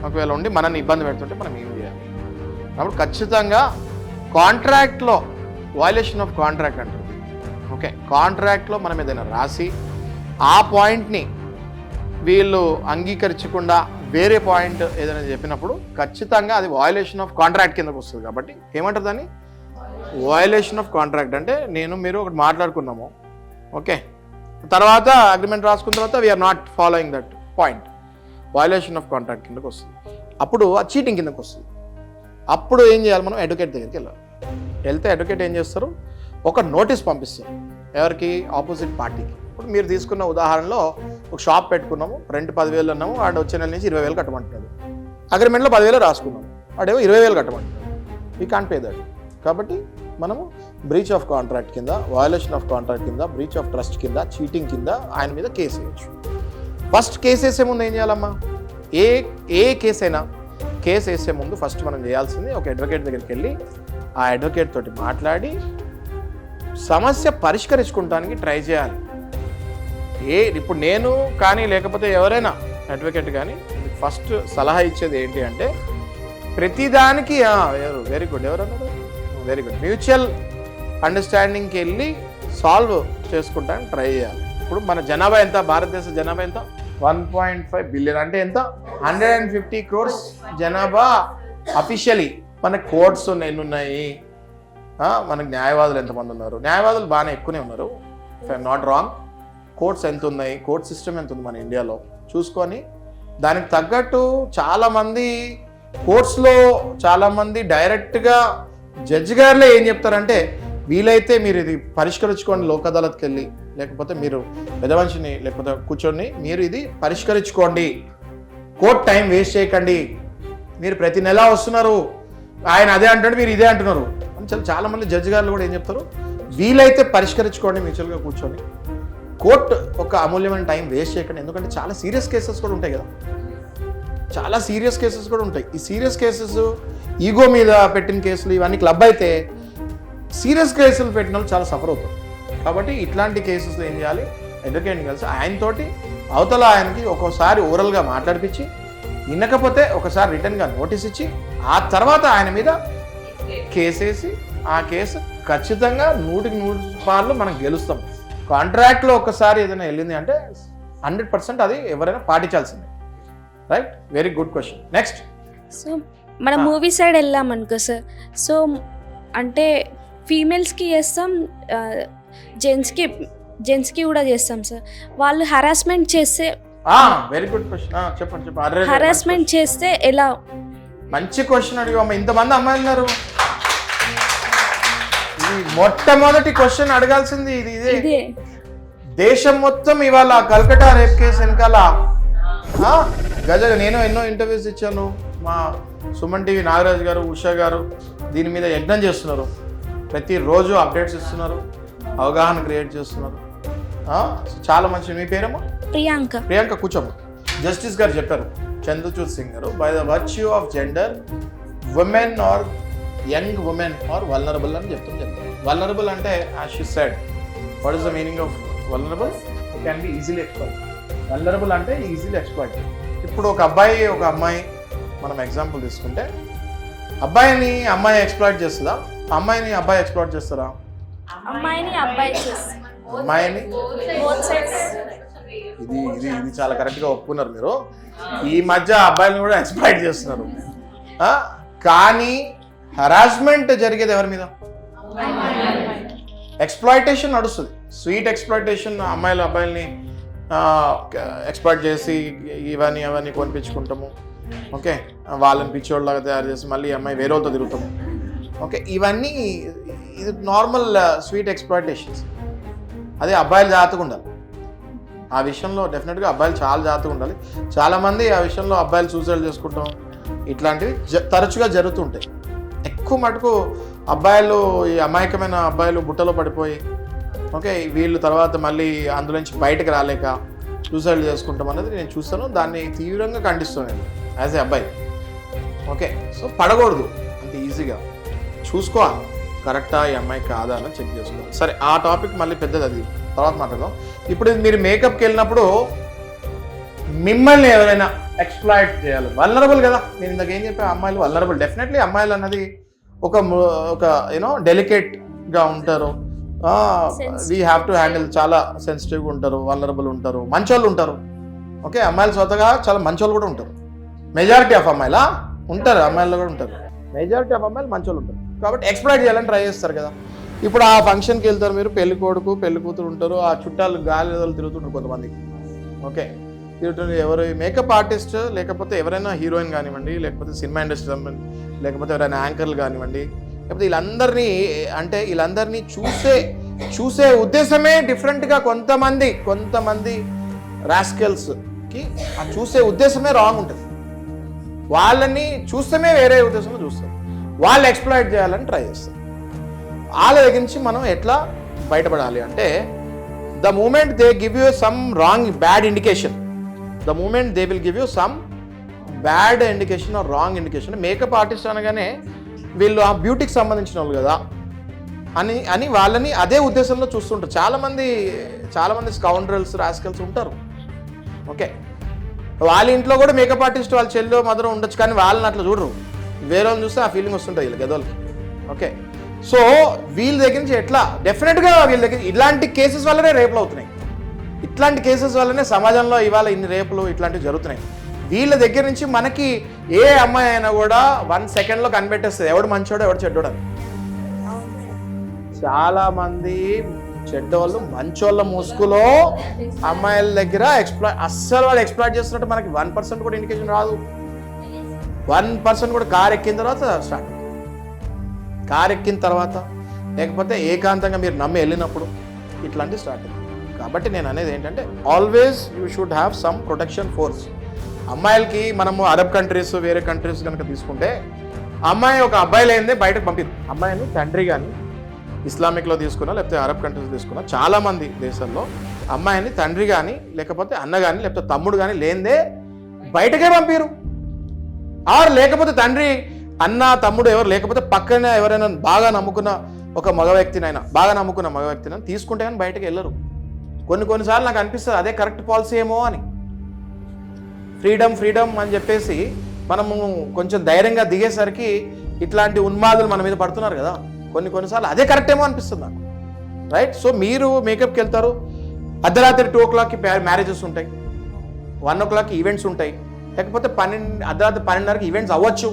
ఒకవేళ ఉండి మనల్ని ఇబ్బంది పెడుతుంటే మనం ఏం చేయాలి? అప్పుడు ఖచ్చితంగా కాంట్రాక్ట్లో వయలేషన్ ఆఫ్ కాంట్రాక్ట్ అంటారు. ఓకే, కాంట్రాక్ట్లో మనం ఏదైనా రాసి ఆ పాయింట్ని వీళ్ళు అంగీకరించకుండా వేరే పాయింట్ ఏదైనా చెప్పినప్పుడు ఖచ్చితంగా అది వయలేషన్ ఆఫ్ కాంట్రాక్ట్ కిందకు వస్తుంది. కాబట్టి ఏమంటారు దాన్ని? Violation of contract. అంటే మీరు ఒకటి మాట్లాడుకున్నాము, ఓకే, తర్వాత అగ్రిమెంట్ రాసుకున్న తర్వాత we are not following that point, violation of contract కిందకు వస్తుంది. అప్పుడు ఆ చీటింగ్ కిందకు వస్తుంది. అప్పుడు ఏం చేయాలి? మనం అడ్వకేట్ దగ్గరికి వెళ్ళాలి. వెళ్తే అడ్వకేట్ ఏం చేస్తారు? ఒక నోటీస్ పంపిస్తారు. ఎవరికి? ఆపోజిట్ పార్టీకి. ఇప్పుడు మీరు తీసుకున్న ఉదాహరణలో ఒక షాప్ పెట్టుకున్నాము, రెంట్ 10,000 అన్నాము, వాడు వచ్చే నెల నుంచి 20,000 కట్టమంటున్నాడు. అగ్రిమెంట్లో 10,000 రాసుకున్నాము, వాడేమో 20,000 కట్టమంటున్నాడు. We can't pay that. కాబట్టి మనము బ్రీచ్ ఆఫ్ కాంట్రాక్ట్ కింద, వయలేషన్ ఆఫ్ కాంట్రాక్ట్ కింద, బ్రీచ్ ఆఫ్ ట్రస్ట్ కింద, చీటింగ్ కింద ఆయన మీద కేసు వేయచ్చు. ఫస్ట్ కేసు వేసే ముందు ఏం చేయాలమ్మా? ఏ కేసు అయినా కేసు వేసే ముందు ఫస్ట్ మనం చేయాల్సింది ఒక అడ్వకేట్ దగ్గరికి వెళ్ళి ఆ అడ్వకేట్ తోటి మాట్లాడి సమస్య పరిష్కరించుకోవడానికి ట్రై చేయాలి. ఇప్పుడు నేను కానీ లేకపోతే ఎవరైనా అడ్వకేట్ కానీ ఫస్ట్ సలహా ఇచ్చేది ఏంటి అంటే, ప్రతిదానికి వెరీ గుడ్, ఎవరన్నారు? Very good. మ్యూచువల్ అండర్స్టాండింగ్కి వెళ్ళి సాల్వ్ చేసుకుంటానికి ట్రై చేయాలి. ఇప్పుడు మన జనాభా ఎంత? భారతదేశ జనాభా ఎంత? 1.5 బిలియన్. అంటే ఎంత? 150 crores జనాభా అఫీషియలీ. మనకి కోర్ట్స్ ఎన్ని ఉన్నాయి, మనకు న్యాయవాదులు ఎంతమంది ఉన్నారు? న్యాయవాదులు బాగానే ఎక్కువనే ఉన్నారు, if I'm not wrong. Courts ఎంత ఉన్నాయి, కోర్ట్ సిస్టమ్ ఎంత ఉంది మన ఇండియాలో చూసుకొని దానికి తగ్గట్టు చాలామంది కోర్ట్స్లో చాలామంది డైరెక్ట్గా జడ్జి గారులే ఏం చెప్తారంటే, వీలైతే మీరు ఇది పరిష్కరించుకోండి లోక్ అదాలత్కి వెళ్ళి, లేకపోతే మీరు పెద్ద మనిషిని లేకపోతే కూర్చొని మీరు ఇది పరిష్కరించుకోండి, కోర్ట్ టైం వేస్ట్ చేయకండి, మీరు ప్రతి నెల వస్తున్నారు, ఆయన అదే అంటాడు మీరు ఇదే అంటున్నారు అని చాలామంది జడ్జి గారులు కూడా ఏం చెప్తారు, వీలైతే పరిష్కరించుకోండి మ్యూచువల్గా కూర్చొని, కోర్ట్ ఒక అమూల్యమైన టైం వేస్ట్ చేయకండి. ఎందుకంటే చాలా సీరియస్ కేసెస్ కూడా ఉంటాయి కదా, చాలా సీరియస్ కేసెస్ కూడా ఉంటాయి. ఈ సీరియస్ కేసెస్ ఈగో మీద పెట్టిన కేసులు ఇవన్నీ క్లబ్ అయితే సీరియస్ కేసులు పెట్టిన వాళ్ళు చాలా సఫర్ అవుతారు. కాబట్టి ఇట్లాంటి కేసెస్లో ఏం చేయాలి? అడ్వకేట్ని కలిసి ఆయనతోటి అవతల ఆయనకి ఒక్కోసారి ఓరల్గా మాట్లాడిపించి, వినకపోతే ఒకసారి రిటర్న్గా నోటీస్ ఇచ్చి ఆ తర్వాత ఆయన మీద కేసు వేసి ఆ కేసు ఖచ్చితంగా 100% మనం గెలుస్తాం. కాంట్రాక్ట్లో ఒకసారి ఏదైనా వెళ్ళింది అంటే 100% అది ఎవరైనా పాటించాల్సిందే. Right, very good question. Next. So మన మూవీ సైడ్ వెళ్ళామనుకో సార్, సో అంటే ఫీమేల్స్కి చేస్తాం, జెంట్స్కి కూడా చేస్తాం సార్. వాళ్ళు హరాస్మెంట్ చేస్తే, వెరీ గుడ్ క్వశ్చన్, చెప్పండి. హరాస్మెంట్ చేస్తే ఎలా? మంచి క్వశ్చన్ అడిగాము. ఇంతమంది అమ్మాయిలు ఉన్నారు, ఇది మొట్టమొదటి క్వశ్చన్ అడగాల్సింది ఇదే. దేశం మొత్తం ఇవాళ కల్కటా రేప్ కేసు వెనకాల గజగా నేను ఎన్నో ఇంటర్వ్యూస్ ఇచ్చాను. మా సుమన్ టీవీ నాగరాజు గారు, ఉషా గారు దీని మీద యజ్ఞం చేస్తున్నారు, ప్రతిరోజు అప్డేట్స్ ఇస్తున్నారు, అవగాహన క్రియేట్ చేస్తున్నారు. చాలా మంచి. మీ పేరేమో? ప్రియాంక. కూర్చోము. జస్టిస్ గారు చెప్పారు, చంద్రచూడ్ సింగ్ గారు, by the virtue of gender women or young women or vulnerable అని చెప్తారు. వల్నరబుల్ అంటే as she said, what is the meaning of vulnerable? Can be easily exploit. Vulnerable అంటే ఈజీలీ ఎక్స్ప్లాయిట్. ఇప్పుడు ఒక అబ్బాయి ఒక అమ్మాయి, మనం ఎగ్జాంపుల్ తీసుకుంటే, అబ్బాయిని అమ్మాయి ఎక్స్ప్లాయిట్ చేస్తుందా? అమ్మాయిని అబ్బాయి ఎక్స్ప్లాయిట్ చేస్తారా? అమ్మాయిని ఇది చాలా కరెక్ట్గా ఒప్పుకున్నారు మీరు. ఈ మధ్య అబ్బాయిలను కూడా ఎక్స్ప్లాయిట్ చేస్తున్నారు. కానీ హరాస్మెంట్ జరిగేది ఎవరి మీద? ఎక్స్ప్లాయిటేషన్ నడుస్తుంది. స్వీట్ ఎక్స్ప్లాయిటేషన్, అమ్మాయిలు అబ్బాయిల్ని ఎక్స్ప్లాయిట్ చేసి ఇవన్నీ అవన్నీ కొనిపించుకుంటాము. ఓకే, వాళ్ళని పిచ్చోళ్ళలాగా తయారు చేసి మళ్ళీ అమ్మాయి వేరే వాళ్ళతో తిరుగుతాము. ఓకే, ఇవన్నీ ఇది నార్మల్ స్వీట్ ఎక్స్ప్లాయిటేషన్స్. అదే అబ్బాయిలు జాగ్రత్తగా ఉండాలి ఆ విషయంలో. డెఫినెట్గా అబ్బాయిలు చాలా జాగ్రత్తగా ఉండాలి. చాలామంది ఆ విషయంలో అబ్బాయిలు సూసైడ్ చేసుకుంటాం, ఇట్లాంటివి తరచుగా జరుగుతుంటాయి. ఎక్కువ మటుకు అబ్బాయిలు, ఈ అమాయకమైన అబ్బాయిలు బుట్టలో పడిపోయి ఓకే వీళ్ళు తర్వాత మళ్ళీ అందులోంచి బయటకు రాలేక సూసైడ్ చేసుకుంటాం అనేది నేను చూస్తాను. దాన్ని తీవ్రంగా ఖండిస్తాను నేను యాజ్ ఏ అబ్బాయి. ఓకే, సో పడకూడదు అంత ఈజీగా, చూసుకోవాలి కరెక్టా ఈ అమ్మాయి కాదా అని చెక్ చేసుకోవాలి. సరే, ఆ టాపిక్ మళ్ళీ పెద్దది, అది తర్వాత మాట్లాడదాం. ఇప్పుడు మీరు మేకప్కి వెళ్ళినప్పుడు మిమ్మల్ని ఎవరైనా ఎక్స్ప్లాయిట్ చేయాలి, వల్నరబుల్ కదా. నేను ఇందాక ఏం చెప్పా, అమ్మాయిలు వల్నరబుల్. డెఫినెట్లీ అమ్మాయిలు అన్నది ఒక యూనో డెలికేట్గా ఉంటారు. వీ హ్యావ్ టు హ్యాండిల్, చాలా సెన్సిటివ్గా ఉంటారు, వల్నరబుల్ ఉంటారు, మంచోళ్ళు ఉంటారు. ఓకే, అమ్మాయిలు స్వతగా చాలా మంచోళ్ళు కూడా ఉంటారు. మెజారిటీ ఆఫ్ అమ్మాయిలా ఉంటారు, అమ్మాయిల్లో కూడా ఉంటారు. మెజారిటీ ఆఫ్ అమ్మాయిలు మంచోళ్ళు ఉంటారు కాబట్టి ఎక్స్ప్లాయిట్ చేయాలని ట్రై చేస్తారు కదా. ఇప్పుడు ఆ ఫంక్షన్కి వెళ్తారు మీరు, పెళ్లి కొడుకు పెళ్లి కూతురు ఉంటారు, ఆ చుట్టాలు గాలి తిరుగుతుంటారు కొంతమంది. ఓకే, తిరుగుతుంది ఎవరు మేకప్ ఆర్టిస్ట్, లేకపోతే ఎవరైనా హీరోయిన్ కానివ్వండి, లేకపోతే సినిమా ఇండస్ట్రీ లేకపోతే ఎవరైనా యాంకర్లు కానివ్వండి, లేకపోతే వీళ్ళందరినీ చూసే ఉద్దేశమే డిఫరెంట్గా. కొంతమంది రాస్కెల్స్కి ఆ చూసే ఉద్దేశమే రాంగ్ ఉంటుంది. వాళ్ళని చూస్తేనే వేరే ఉద్దేశంలో చూస్తారు, వాళ్ళు ఎక్స్ప్లాయిట్ చేయాలని ట్రై చేస్తారు. వాళ్ళ దగ్గర నుంచి మనం ఎట్లా బయటపడాలి అంటే, the moment they give you some bad indication, the moment they will give you some bad indication or wrong indication. Makeup artist అనగానే వీళ్ళు ఆ బ్యూటీకి సంబంధించిన వాళ్ళు కదా అని వాళ్ళని అదే ఉద్దేశంలో చూస్తుంటారు. చాలామంది స్కౌండ్రల్స్, రాస్కల్స్ ఉంటారు. ఓకే, వాళ్ళ ఇంట్లో కూడా మేకప్ ఆర్టిస్ట్ వాళ్ళ చెల్లు మదర్ ఉండొచ్చు, కానీ వాళ్ళని అట్లా చూడరు. వేరే వాళ్ళని చూస్తే ఆ ఫీలింగ్ వస్తుంటుంది వీళ్ళకి గదోళ్ళకి. ఓకే, సో వీళ్ళ దగ్గర నుంచి ఎట్లా డెఫినెట్గా వీళ్ళ దగ్గర ఇట్లాంటి కేసెస్ వల్లనే రేపులు అవుతున్నాయి. ఇట్లాంటి కేసెస్ వల్లనే సమాజంలో ఇవాళ ఇన్ని రేపులు ఇట్లాంటివి జరుగుతున్నాయి. వీళ్ళ దగ్గర నుంచి మనకి ఏ అమ్మాయి అయినా కూడా 1 సెకండ్లో కనిపెట్టేస్తుంది ఎవడు మంచోడు ఎవడు చెడ్డోడు అని. చాలామంది చెడ్డోళ్ళు మంచోళ్ళ ముసుగులో అమ్మాయిల దగ్గర అస్సలు వాళ్ళు ఎక్స్ప్లాయిట్ చేస్తున్నట్టు మనకి 1% కూడా ఇండికేషన్ రాదు. 1% కూడా కార్ ఎక్కిన తర్వాత స్టార్ట్, కార్ ఎక్కిన తర్వాత లేకపోతే ఏకాంతంగా మీరు నమ్మి వెళ్ళినప్పుడు ఇట్లాంటివి స్టార్ట్ అయింది. కాబట్టి నేను అనేది ఏంటంటే, always you should have some protection force. అమ్మాయిలకి మనము అరబ్ కంట్రీస్, వేరే కంట్రీస్ కనుక తీసుకుంటే, అమ్మాయి ఒక అబ్బాయి లేనిదే బయటకు పంపిదు. అమ్మాయిని తండ్రి కానీ ఇస్లామిక్లో తీసుకున్నా లేకపోతే అరబ్ కంట్రీస్ తీసుకున్నా, చాలామంది దేశాల్లో అమ్మాయిని తండ్రి కానీ లేకపోతే అన్న కానీ లేకపోతే తమ్ముడు కానీ లేనిదే బయటకే పంపిరు. ఆరు లేకపోతే తండ్రి, అన్న, తమ్ముడు ఎవరు లేకపోతే పక్కన ఎవరైనా బాగా నమ్ముకున్న మగ వ్యక్తినైనా తీసుకుంటే కానీ బయటకు వెళ్ళరు. కొన్నిసార్లు నాకు అనిపిస్తుంది అదే కరెక్ట్ పాలసీ ఏమో అని. ఫ్రీడమ్ అని చెప్పేసి మనము కొంచెం ధైర్యంగా దిగేసరికి ఇట్లాంటి ఉన్మాదులు మన మీద పడుతున్నారు కదా. కొన్నిసార్లు అదే కరెక్ట్ ఏమో అనిపిస్తుంది నాకు. రైట్, సో మీరు మేకప్కి వెళ్తారు, అర్ధరాత్రి 2 o'clockకి మ్యారేజెస్ ఉంటాయి, 1 o'clockకి ఈవెంట్స్ ఉంటాయి, లేకపోతే అర్ధరాత్రి 12:30కి ఈవెంట్స్ అవ్వచ్చు.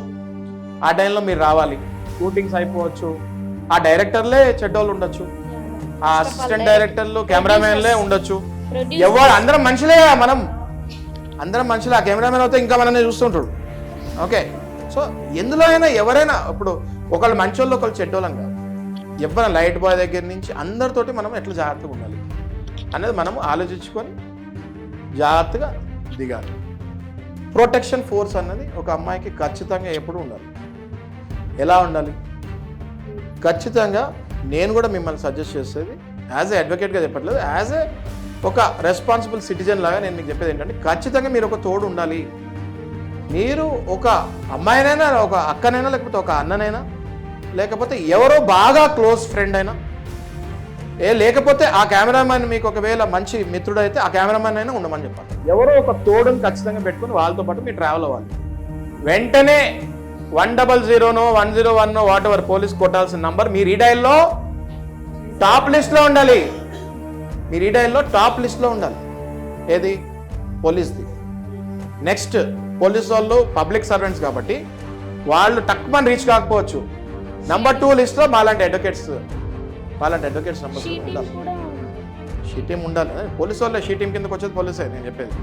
ఆ టైంలో మీరు రావాలి, షూటింగ్స్ అయిపోవచ్చు. ఆ డైరెక్టర్లే చెడ్డోళ్ళు ఉండొచ్చు, ఆ అసిస్టెంట్ డైరెక్టర్లు, కెమెరామెన్లే ఉండొచ్చు. అందరం మనుషులే, అందరం మనుషులే. ఆ కెమెరామెన్ అయితే ఇంకా మనల్ని చూస్తుంటాడు. ఓకే, సో ఎందులో అయినా ఎవరైనా ఇప్పుడు ఒకళ్ళు మంచోళ్ళు ఒకళ్ళు చెడ్డోళ్ళం కాదు. ఎవరైనా లైట్ బాయ్ దగ్గర నుంచి అందరితోటి మనం ఎట్లా జాగ్రత్తగా ఉండాలి అనేది మనం ఆలోచించుకొని జాగ్రత్తగా దిగాలి. ప్రొటెక్షన్ ఫోర్స్ అన్నది ఒక అమ్మాయికి ఖచ్చితంగా ఎప్పుడు ఉండాలి. ఎలా ఉండాలి? ఖచ్చితంగా నేను కూడా మిమ్మల్ని సజెస్ట్ చేసేది యాజ్ ఏ అడ్వకేట్గా చెప్పట్లేదు, యాజ్ ఏ ఒక రెస్పాన్సిబుల్ సిటిజన్ లాగా నేను మీకు చెప్పేది ఏంటంటే, ఖచ్చితంగా మీరు ఒక తోడు ఉండాలి. మీరు ఒక అమ్మాయినైనా, ఒక అక్కనైనా, లేకపోతే ఒక అన్ననైనా, లేకపోతే ఎవరో బాగా క్లోజ్ ఫ్రెండ్ అయినా, లేకపోతే ఆ కెమెరామ్యాన్ మీకు ఒకవేళ మంచి మిత్రుడైతే ఆ కెమెరామ్యాన్ అయినా ఉండమని చెప్పాలి. ఎవరో ఒక తోడుని ఖచ్చితంగా పెట్టుకుని వాళ్ళతో పాటు మీరు ట్రావెల్ అవ్వాలి. వెంటనే 100 101 వాట్ ఎవర్ పోలీస్ కొట్టాల్సిన నంబర్ మీ రీడైల్లో టాప్ లిస్ట్లో ఉండాలి. మీ రీడైల్లో టాప్ లిస్ట్లో ఉండాలి. ఏది? పోలీస్ది. నెక్స్ట్, పోలీస్ వాళ్ళు పబ్లిక్ సర్వెంట్స్ కాబట్టి వాళ్ళు తక్కువ రీచ్ కాకపోవచ్చు. నెంబర్ 2 లిస్ట్లో మాలాంటి అడ్వకేట్స్ నెంబర్స్ ఉండాలి. షీ టీమ్ ఉండాలి. పోలీసు వాళ్ళే షీ టీం కిందకి వచ్చేది పోలీసే నేను చెప్పేది.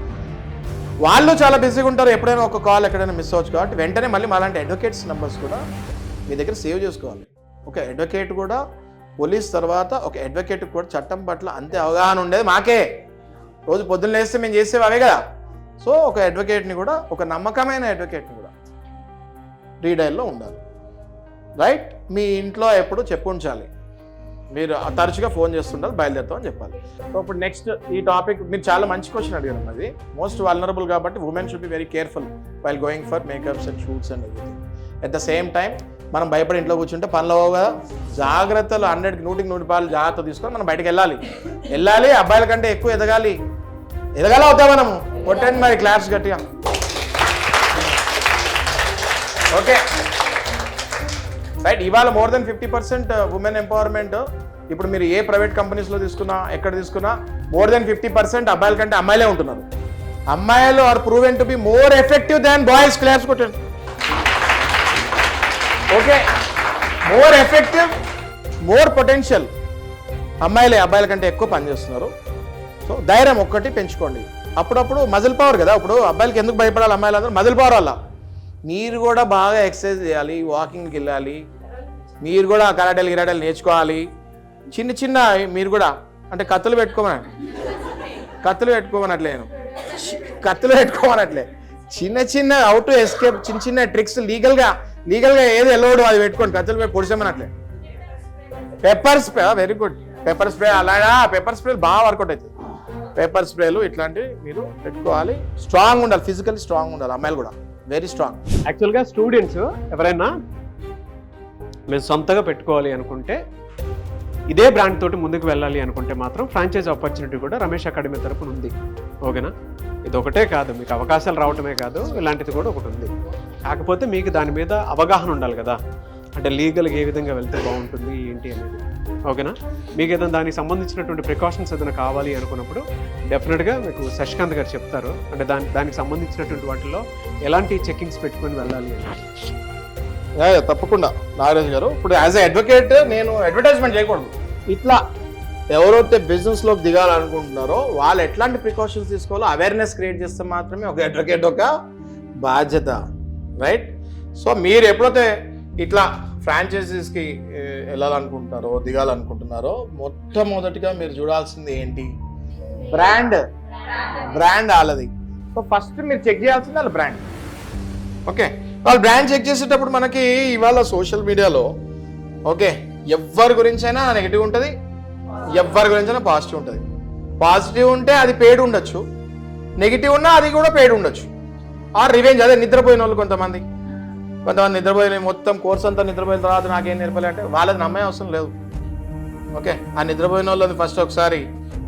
వాళ్ళు చాలా బిజీగా ఉంటారు, ఎప్పుడైనా ఒక కాల్ ఎక్కడైనా మిస్ అవ్వచ్చు. కాబట్టి వెంటనే మళ్ళీ అలాంటి అడ్వకేట్స్ నెంబర్స్ కూడా మీ దగ్గర సేవ్ చేసుకోవాలి. ఒక అడ్వకేట్ కూడా పోలీస్ తర్వాత ఒక అడ్వకేట్ కూడా చట్టం పట్ల అంతే అవగాహన ఉండేది మాకే. రోజు పొద్దున్న లేస్తే మేము చేసేవి అవే కదా. సో ఒక అడ్వకేట్ని కూడా, ఒక నమ్మకమైన అడ్వకేట్ని కూడా రీడైల్లో ఉండాలి. రైట్? మీ ఇంట్లో ఎప్పుడు చెప్పు ఉంచాలి, మీరు తరచుగా ఫోన్ చేస్తుండాలి, బయలుదేరుతామని చెప్పాలి. సో ఇప్పుడు నెక్స్ట్ ఈ టాపిక్ మీరు చాలా మంచి క్వశ్చన్ అడిగారు. అది మోస్ట్ వల్నరబుల్ కాబట్టి women should be very careful while going for makeups and shoots and everything. At the same time మనం భయపడి ఇంట్లో కూర్చుంటే పనులు అవ్వవు కదా. జాగ్రత్తలు 100కి 100 జాగ్రత్త తీసుకొని మనం బయటకు వెళ్ళాలి. అబ్బాయిల కంటే ఎక్కువ ఎదగాలి అవుతాం మనము. కొట్టండి మరి క్లాప్స్ గట్టిగా. Okay right. ఇవాళ మోర్ దెన్ 50% ఉమెన్ ఎంపవర్మెంట్. ఇప్పుడు మీరు ఏ ప్రైవేట్ కంపెనీస్లో తీసుకున్నా, ఎక్కడ తీసుకున్నా మోర్ దెన్ 50% అబ్బాయిల కంటే అమ్మాయిలే ఉంటున్నారు. అమ్మాయిలు are proven to be more effective than boys. Claps కొట్టండి. Okay, more effective, more potential అమ్మాయిలే అబ్బాయిల కంటే ఎక్కువ పనిచేస్తున్నారు. సో ధైర్యం ఒక్కటి పెంచుకోండి. అప్పుడప్పుడు మజిల్ పవర్ కదా. ఇప్పుడు అబ్బాయిలకి ఎందుకు భయపడాలి అమ్మాయిలందరూ? మజిల్ పవర్ వల్ల. మీరు కూడా బాగా ఎక్సర్సైజ్ చేయాలి, వాకింగ్కి వెళ్ళాలి, మీరు కూడా కరాటేలు నేర్చుకోవాలి. చిన్న మీరు కూడా అంటే కత్తులు పెట్టుకోమనట్లే చిన్న హౌ టు ఎస్కేప్, చిన్న ట్రిక్స్ లీగల్గా ఏది వెళ్ళవడం అది పెట్టుకోండి. కత్తులు పొడిచామనట్లే. Pepper spray, very good. Pepper spray అలాగా, పెప్పర్ స్ప్రేలు బాగా వర్కౌట్ అవుతుంది. పెప్పర్ స్ప్రేలు ఇట్లాంటివి మీరు పెట్టుకోవాలి. స్ట్రాంగ్ ఉండాలి, ఫిజికల్లీ స్ట్రాంగ్ ఉండాలి అమ్మాయిలు కూడా, వెరీ స్ట్రాంగ్. యాక్చువల్గా స్టూడెంట్స్ ఎవరైనా మేము సొంతగా పెట్టుకోవాలి అనుకుంటే, ఇదే బ్రాండ్ తోటి ముందుకు వెళ్ళాలి అనుకుంటే మాత్రం ఫ్రాంచైజ్ ఆపర్చునిటీ కూడా రమేష్ అకాడమీ తరపున ఉంది. ఓకేనా? ఇది ఒకటే కాదు, మీకు అవకాశాలు రావటమే కాదు, ఇలాంటిది కూడా ఒకటి ఉంది. కాకపోతే మీకు దాని మీద అవగాహన ఉండాలి కదా, అంటే లీగల్గా ఏ విధంగా వెళ్తే బాగుంటుంది ఏంటి అనేది. ఓకేనా? మీకు ఏదైనా దానికి సంబంధించినటువంటి ప్రికాషన్స్ ఏదైనా కావాలి అనుకున్నప్పుడు డెఫినెట్గా మీకు శశికాంత్ గారు చెప్తారు. అంటే దానికి సంబంధించినటువంటి వాటిలో ఎలాంటి చెకింగ్స్ పెట్టుకొని వెళ్ళాలి అని. తప్పకుండా నాగరాజ్ గారు. ఇప్పుడు యాజ్ ఎ అడ్వకేట్ నేను అడ్వర్టైజ్మెంట్ చేయకూడదు. ఇట్లా ఎవరైతే బిజినెస్లోకి దిగాలనుకుంటున్నారో వాళ్ళు ఎట్లాంటి ప్రికాషన్స్ తీసుకోవాలో అవేర్నెస్ క్రియేట్ చేస్తే మాత్రమే ఒక అడ్వకేట్ ఒక బాధ్యత. రైట్? సో మీరు ఎప్పుడైతే ఇట్లా ఫ్రాంచైజీస్కి వెళ్ళాలనుకుంటున్నారో, దిగాలనుకుంటున్నారో, మొట్టమొదటిగా మీరు చూడాల్సింది ఏంటి? బ్రాండ్ వాళ్ళది. సో ఫస్ట్ మీరు చెక్ చేయాల్సింది వాళ్ళ బ్రాండ్. ఓకే, వాళ్ళు బ్రాండ్ చెక్ చేసేటప్పుడు మనకి ఇవాళ సోషల్ మీడియాలో ఓకే ఎవరి గురించైనా నెగిటివ్ ఉంటుంది, ఎవరి గురించైనా పాజిటివ్ ఉంటుంది. పాజిటివ్ ఉంటే అది పేడ్ ఉండొచ్చు, నెగిటివ్ ఉన్నా అది కూడా పేడ్ ఉండొచ్చు. Or revenge. అదే నిద్రపోయిన వాళ్ళు కొంతమంది నిద్రపోయిన మొత్తం కోర్స్ అంతా నిద్రపోయిన తర్వాత నాకేం నేర్పలే అంటే వాళ్ళది నమ్మే అవసరం లేదు. ఓకే, ఆ నిద్రపోయిన వాళ్ళది ఫస్ట్ ఒకసారి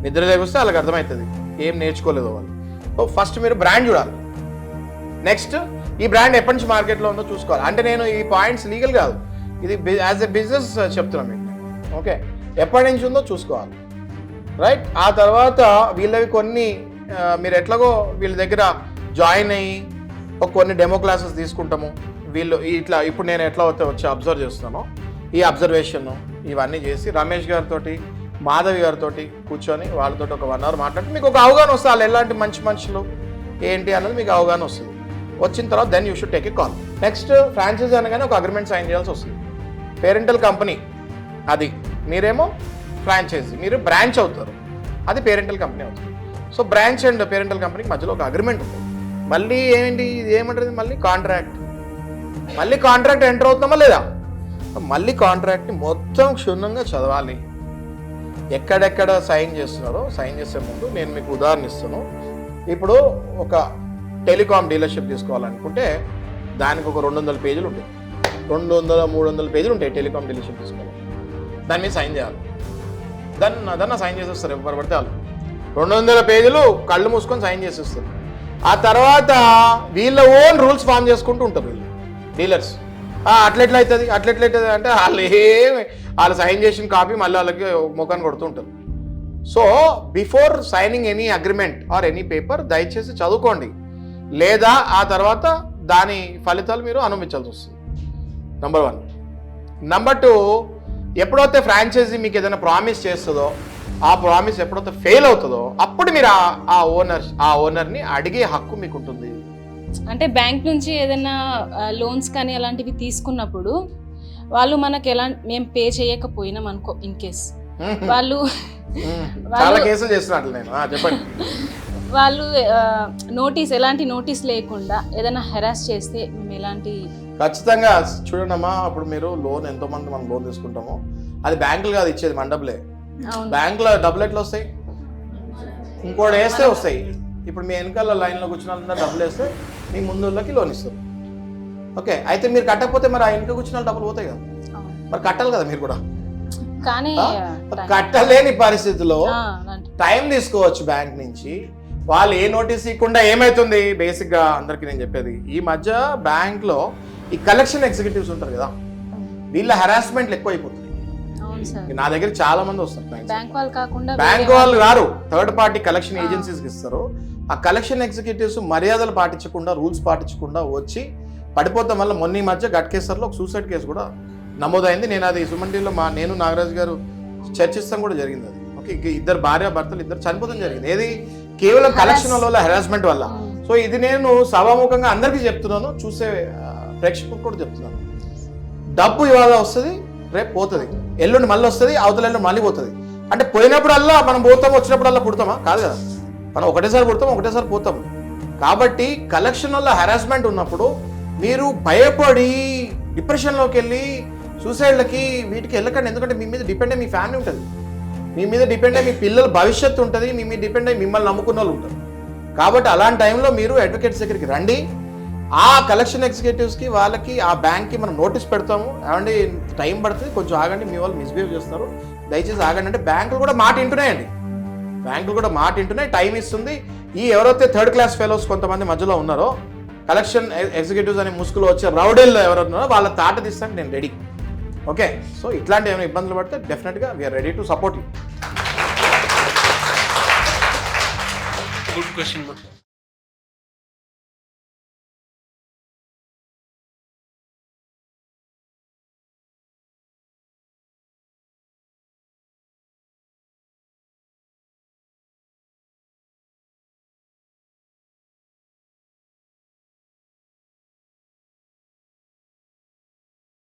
నిద్ర లేపిస్తే వాళ్ళకి అర్థమవుతుంది ఏం నేర్చుకోలేదు వాళ్ళు. సో ఫస్ట్ మీరు బ్రాండ్ చూడాలి. నెక్స్ట్ ఈ బ్రాండ్ ఎప్పటి నుంచి మార్కెట్లో ఉందో చూసుకోవాలి. అంటే నేను ఈ పాయింట్స్ లీగల్ కాదు, ఇది యాజ్ ఎ బిజినెస్ చెప్తున్నాను మీకు. ఓకే, ఎప్పటి నుంచి ఉందో చూసుకోవాలి. రైట్? ఆ తర్వాత వీళ్ళవి కొన్ని మీరు ఎట్లాగో వీళ్ళ దగ్గర జాయిన్ అయ్యి కొన్ని డెమో క్లాసెస్ తీసుకుంటాము. వీళ్ళు ఇట్లా ఇప్పుడు నేను ఎట్లా వచ్చి అబ్జర్వ్ చేస్తున్నానో ఈ అబ్జర్వేషన్ ఇవన్నీ చేసి రమేష్ గారితో, మాధవి గారితో కూర్చొని వాళ్ళతో ఒక 1 hour మాట్లాడి మీకు ఒక అవగాహన వస్తుంది. వాళ్ళు ఎలాంటి మంచి మనుషులు ఏంటి అన్నది మీకు అవగాహన వస్తుంది. వచ్చిన తర్వాత then you should take a call. Next franchise అనగానే ఒక అగ్రిమెంట్ సైన్ చేయాల్సి వస్తుంది. పేరెంటల్ కంపెనీ అది, మీరేమో ఫ్రాంచైజీ, మీరు బ్రాంచ్ అవుతారు, అది పేరెంటల్ కంపెనీ అవుతుంది. సో బ్రాంచ్ అండ్ పేరెంటల్ కంపెనీకి మధ్యలో ఒక అగ్రిమెంట్ ఉంటుంది. మళ్ళీ ఏంటి ఇది ఏమంటుంది? మళ్ళీ కాంట్రాక్ట్ ఎంటర్ అవుతామా లేదా? మళ్ళీ కాంట్రాక్ట్ని మొత్తం క్షుణ్ణంగా చదవాలి. ఎక్కడెక్కడ సైన్ చేస్తున్నారో సైన్ చేసే ముందు నేను మీకు ఉదాహరణ ఇస్తాను. ఇప్పుడు ఒక టెలికాం డీలర్షిప్ తీసుకోవాలనుకుంటే దానికి ఒక 200 పేజీలు ఉంటాయి, 200-300 పేజీలు ఉంటాయి. టెలికాం డీలర్షిప్ తీసుకోవాలి, దాని మీద సైన్ చేయాలి. దాన్ని సైన్ చేసేస్తారు ఎవరు పడితే వాళ్ళు. 200 పేజీలు కళ్ళు మూసుకొని సైన్ చేసేస్తారు. ఆ తర్వాత వీళ్ళ ఓన్ రూల్స్ ఫామ్ చేసుకుంటూ ఉంటారు వీళ్ళు డీలర్స్. అట్లెట్లయితుంది అంటే వాళ్ళు సైన్ చేసిన కాపీ మళ్ళీ వాళ్ళకి ముఖాన్ని కొడుతుంటారు. So before signing any agreement or any paper దయచేసి చదువుకోండి, లేదా ఆ తర్వాత దాని ఫలితాలు మీరు అనుభవించాల్సి వస్తుంది. నంబర్ 1. నంబర్ 2, ఎప్పుడైతే ఫ్రాంచైజీ మీకు ఏదైనా ప్రామిస్ చేస్తుందో ఆ ప్రామిస్ ఎప్పుడైతే ఫెయిల్ అవుతుందో అప్పుడు మీరు ఆ ఓనర్ని అడిగే హక్కు మీకు ఉంటుంది. అంటే బ్యాంక్ నుంచి ఏదైనా లోన్స్ కానీ అలాంటివి తీసుకున్నప్పుడు వాళ్ళు మనకి మేము పే చేయకపోయినాం అనుకో ఇన్ కేస్ వాళ్ళు చాలా కేసులు చేస్తున్నట్లు నేను చెప్పండి. వాళ్ళు ఎలాంటి నోటీస్ లేకుండా ఏదైనా హెరాస్ చేస్తే మేము ఎలాంటి ఖచ్చితంగా చూడండమ్మా, అప్పుడు మీరు లోన్ ఎంతో మంది మనం లోన్ తీసుకుంటామో అది బ్యాంకులు కాదు ఇచ్చేది, మన డబ్బులే. బ్యాంకులో డబ్బులు ఎట్లా వస్తాయి? ఇంకోటి వేస్తే వస్తాయి. ఇప్పుడు మీ వెనకాల లైన్లో కూర్చున్న వాళ్ళందరూ డబ్బులు వేస్తే మీ ముందు వాళ్ళకి లోన్ ఇస్తారు. ఓకే, అయితే మీరు కట్టకపోతే మరి ఆ వెనక కూర్చున్న వాళ్ళు డబ్బులు పోతాయి కదా, మరి కట్టాలి కదా మీరు కూడా. కానీ కట్టలేని పరిస్థితిలో టైం తీసుకోవచ్చు బ్యాంక్ నుంచి. వాళ్ళు ఏ నోటీస్ ఇవ్వకుండా ఏమవుతుంది, బేసిక్గా అందరికీ నేను చెప్పేది, ఈ మధ్య బ్యాంక్లో ఈ కలెక్షన్ ఎగ్జిక్యూటివ్స్ ఉంటారు కదా, వీళ్ళ హెరాస్మెంట్లు ఎక్కువ అయిపోతుంది. నా దగ్గర చాలా మంది వస్తారు, బ్యాంక్ వాళ్ళు రారు, థర్డ్ పార్టీ కలెక్షన్ ఏజెన్సీస్కి ఇస్తారు. ఆ కలెక్షన్ ఎగ్జిక్యూటివ్స్ మర్యాదలు పాటించకుండా, రూల్స్ పాటించకుండా వచ్చి పడిపోతాం వల్ల మొన్న ఈ మధ్య గట్కేసర్లో ఒక సూసైడ్ కేసు కూడా నమోదైంది. నేను అది సుమన్ టీవీలో నేను నాగరాజు గారు చర్చిస్తాం కూడా జరిగింది. అది ఓకే, ఇద్దరు భార్య భర్తలు ఇద్దరు చనిపోతాం జరిగింది. ఏది కేవలం కలెక్షన్ వల్ల, హెరాస్మెంట్ వల్ల. సో ఇది నేను సభాముఖంగా అందరికీ చెప్తున్నాను, చూసే ప్రేక్షకులకు కూడా చెప్తున్నాను. డబ్బు ఇవాళ వస్తుంది, రేపు పోతుంది, ఎల్లుండి మళ్ళీ వస్తుంది, అవతల ఎల్లుండి మళ్ళీ పోతుంది. అంటే పోయినప్పుడల్లా మనం పోతాం, వచ్చినప్పుడల్లా పుడతామా? కాదు కదా, మనం ఒకటేసారి పుడతాం, ఒకటేసారి పోతాం. కాబట్టి కలెక్షన్ వల్ల హెరాస్మెంట్ ఉన్నప్పుడు మీరు భయపడి డిప్రెషన్లోకి వెళ్ళి సూసైడ్లకి వీటికి వెళ్ళకండి. ఎందుకంటే మీ మీద డిపెండ్ అయ్యి మీ ఫ్యామిలీ ఉంటుంది, మీ మీద డిపెండ్ అయ్యి మీ పిల్లల భవిష్యత్తు ఉంటుంది, మీ మీద డిపెండ్ అయ్యి మిమ్మల్ని నమ్ముకున్న వాళ్ళు ఉంటారు. కాబట్టి అలాంటి టైంలో మీరు అడ్వకేట్స్ దగ్గరికి రండి. ఆ కలెక్షన్ ఎగ్జిక్యూటివ్స్కి వాళ్ళకి ఆ బ్యాంక్కి మనం నోటీస్ పెడతాము, ఏమంటే టైం పడుతుంది, కొంచెం ఆగండి, మీ వాళ్ళు మిస్బిహేవ్ చేస్తారు, దయచేసి ఆగండి అంటే బ్యాంకులు కూడా మాట వింటున్నాయండి. బ్యాంకులు కూడా మాట వింటున్నాయి, టైం ఇస్తుంది. ఈ ఎవరైతే థర్డ్ క్లాస్ ఫెలోస్ కొంతమంది మధ్యలో ఉన్నారో, కలెక్షన్ ఎగ్జిక్యూటివ్స్ అనే ముసుగులో వచ్చే రౌడీలు ఎవరున్నారో వాళ్ళ తాట తీస్తానికి నేను రెడీ. ఓకే, సో ఇట్లాంటి ఏమైనా ఇబ్బందులు పడితే డెఫినెట్గా we are ready to support you. Good question.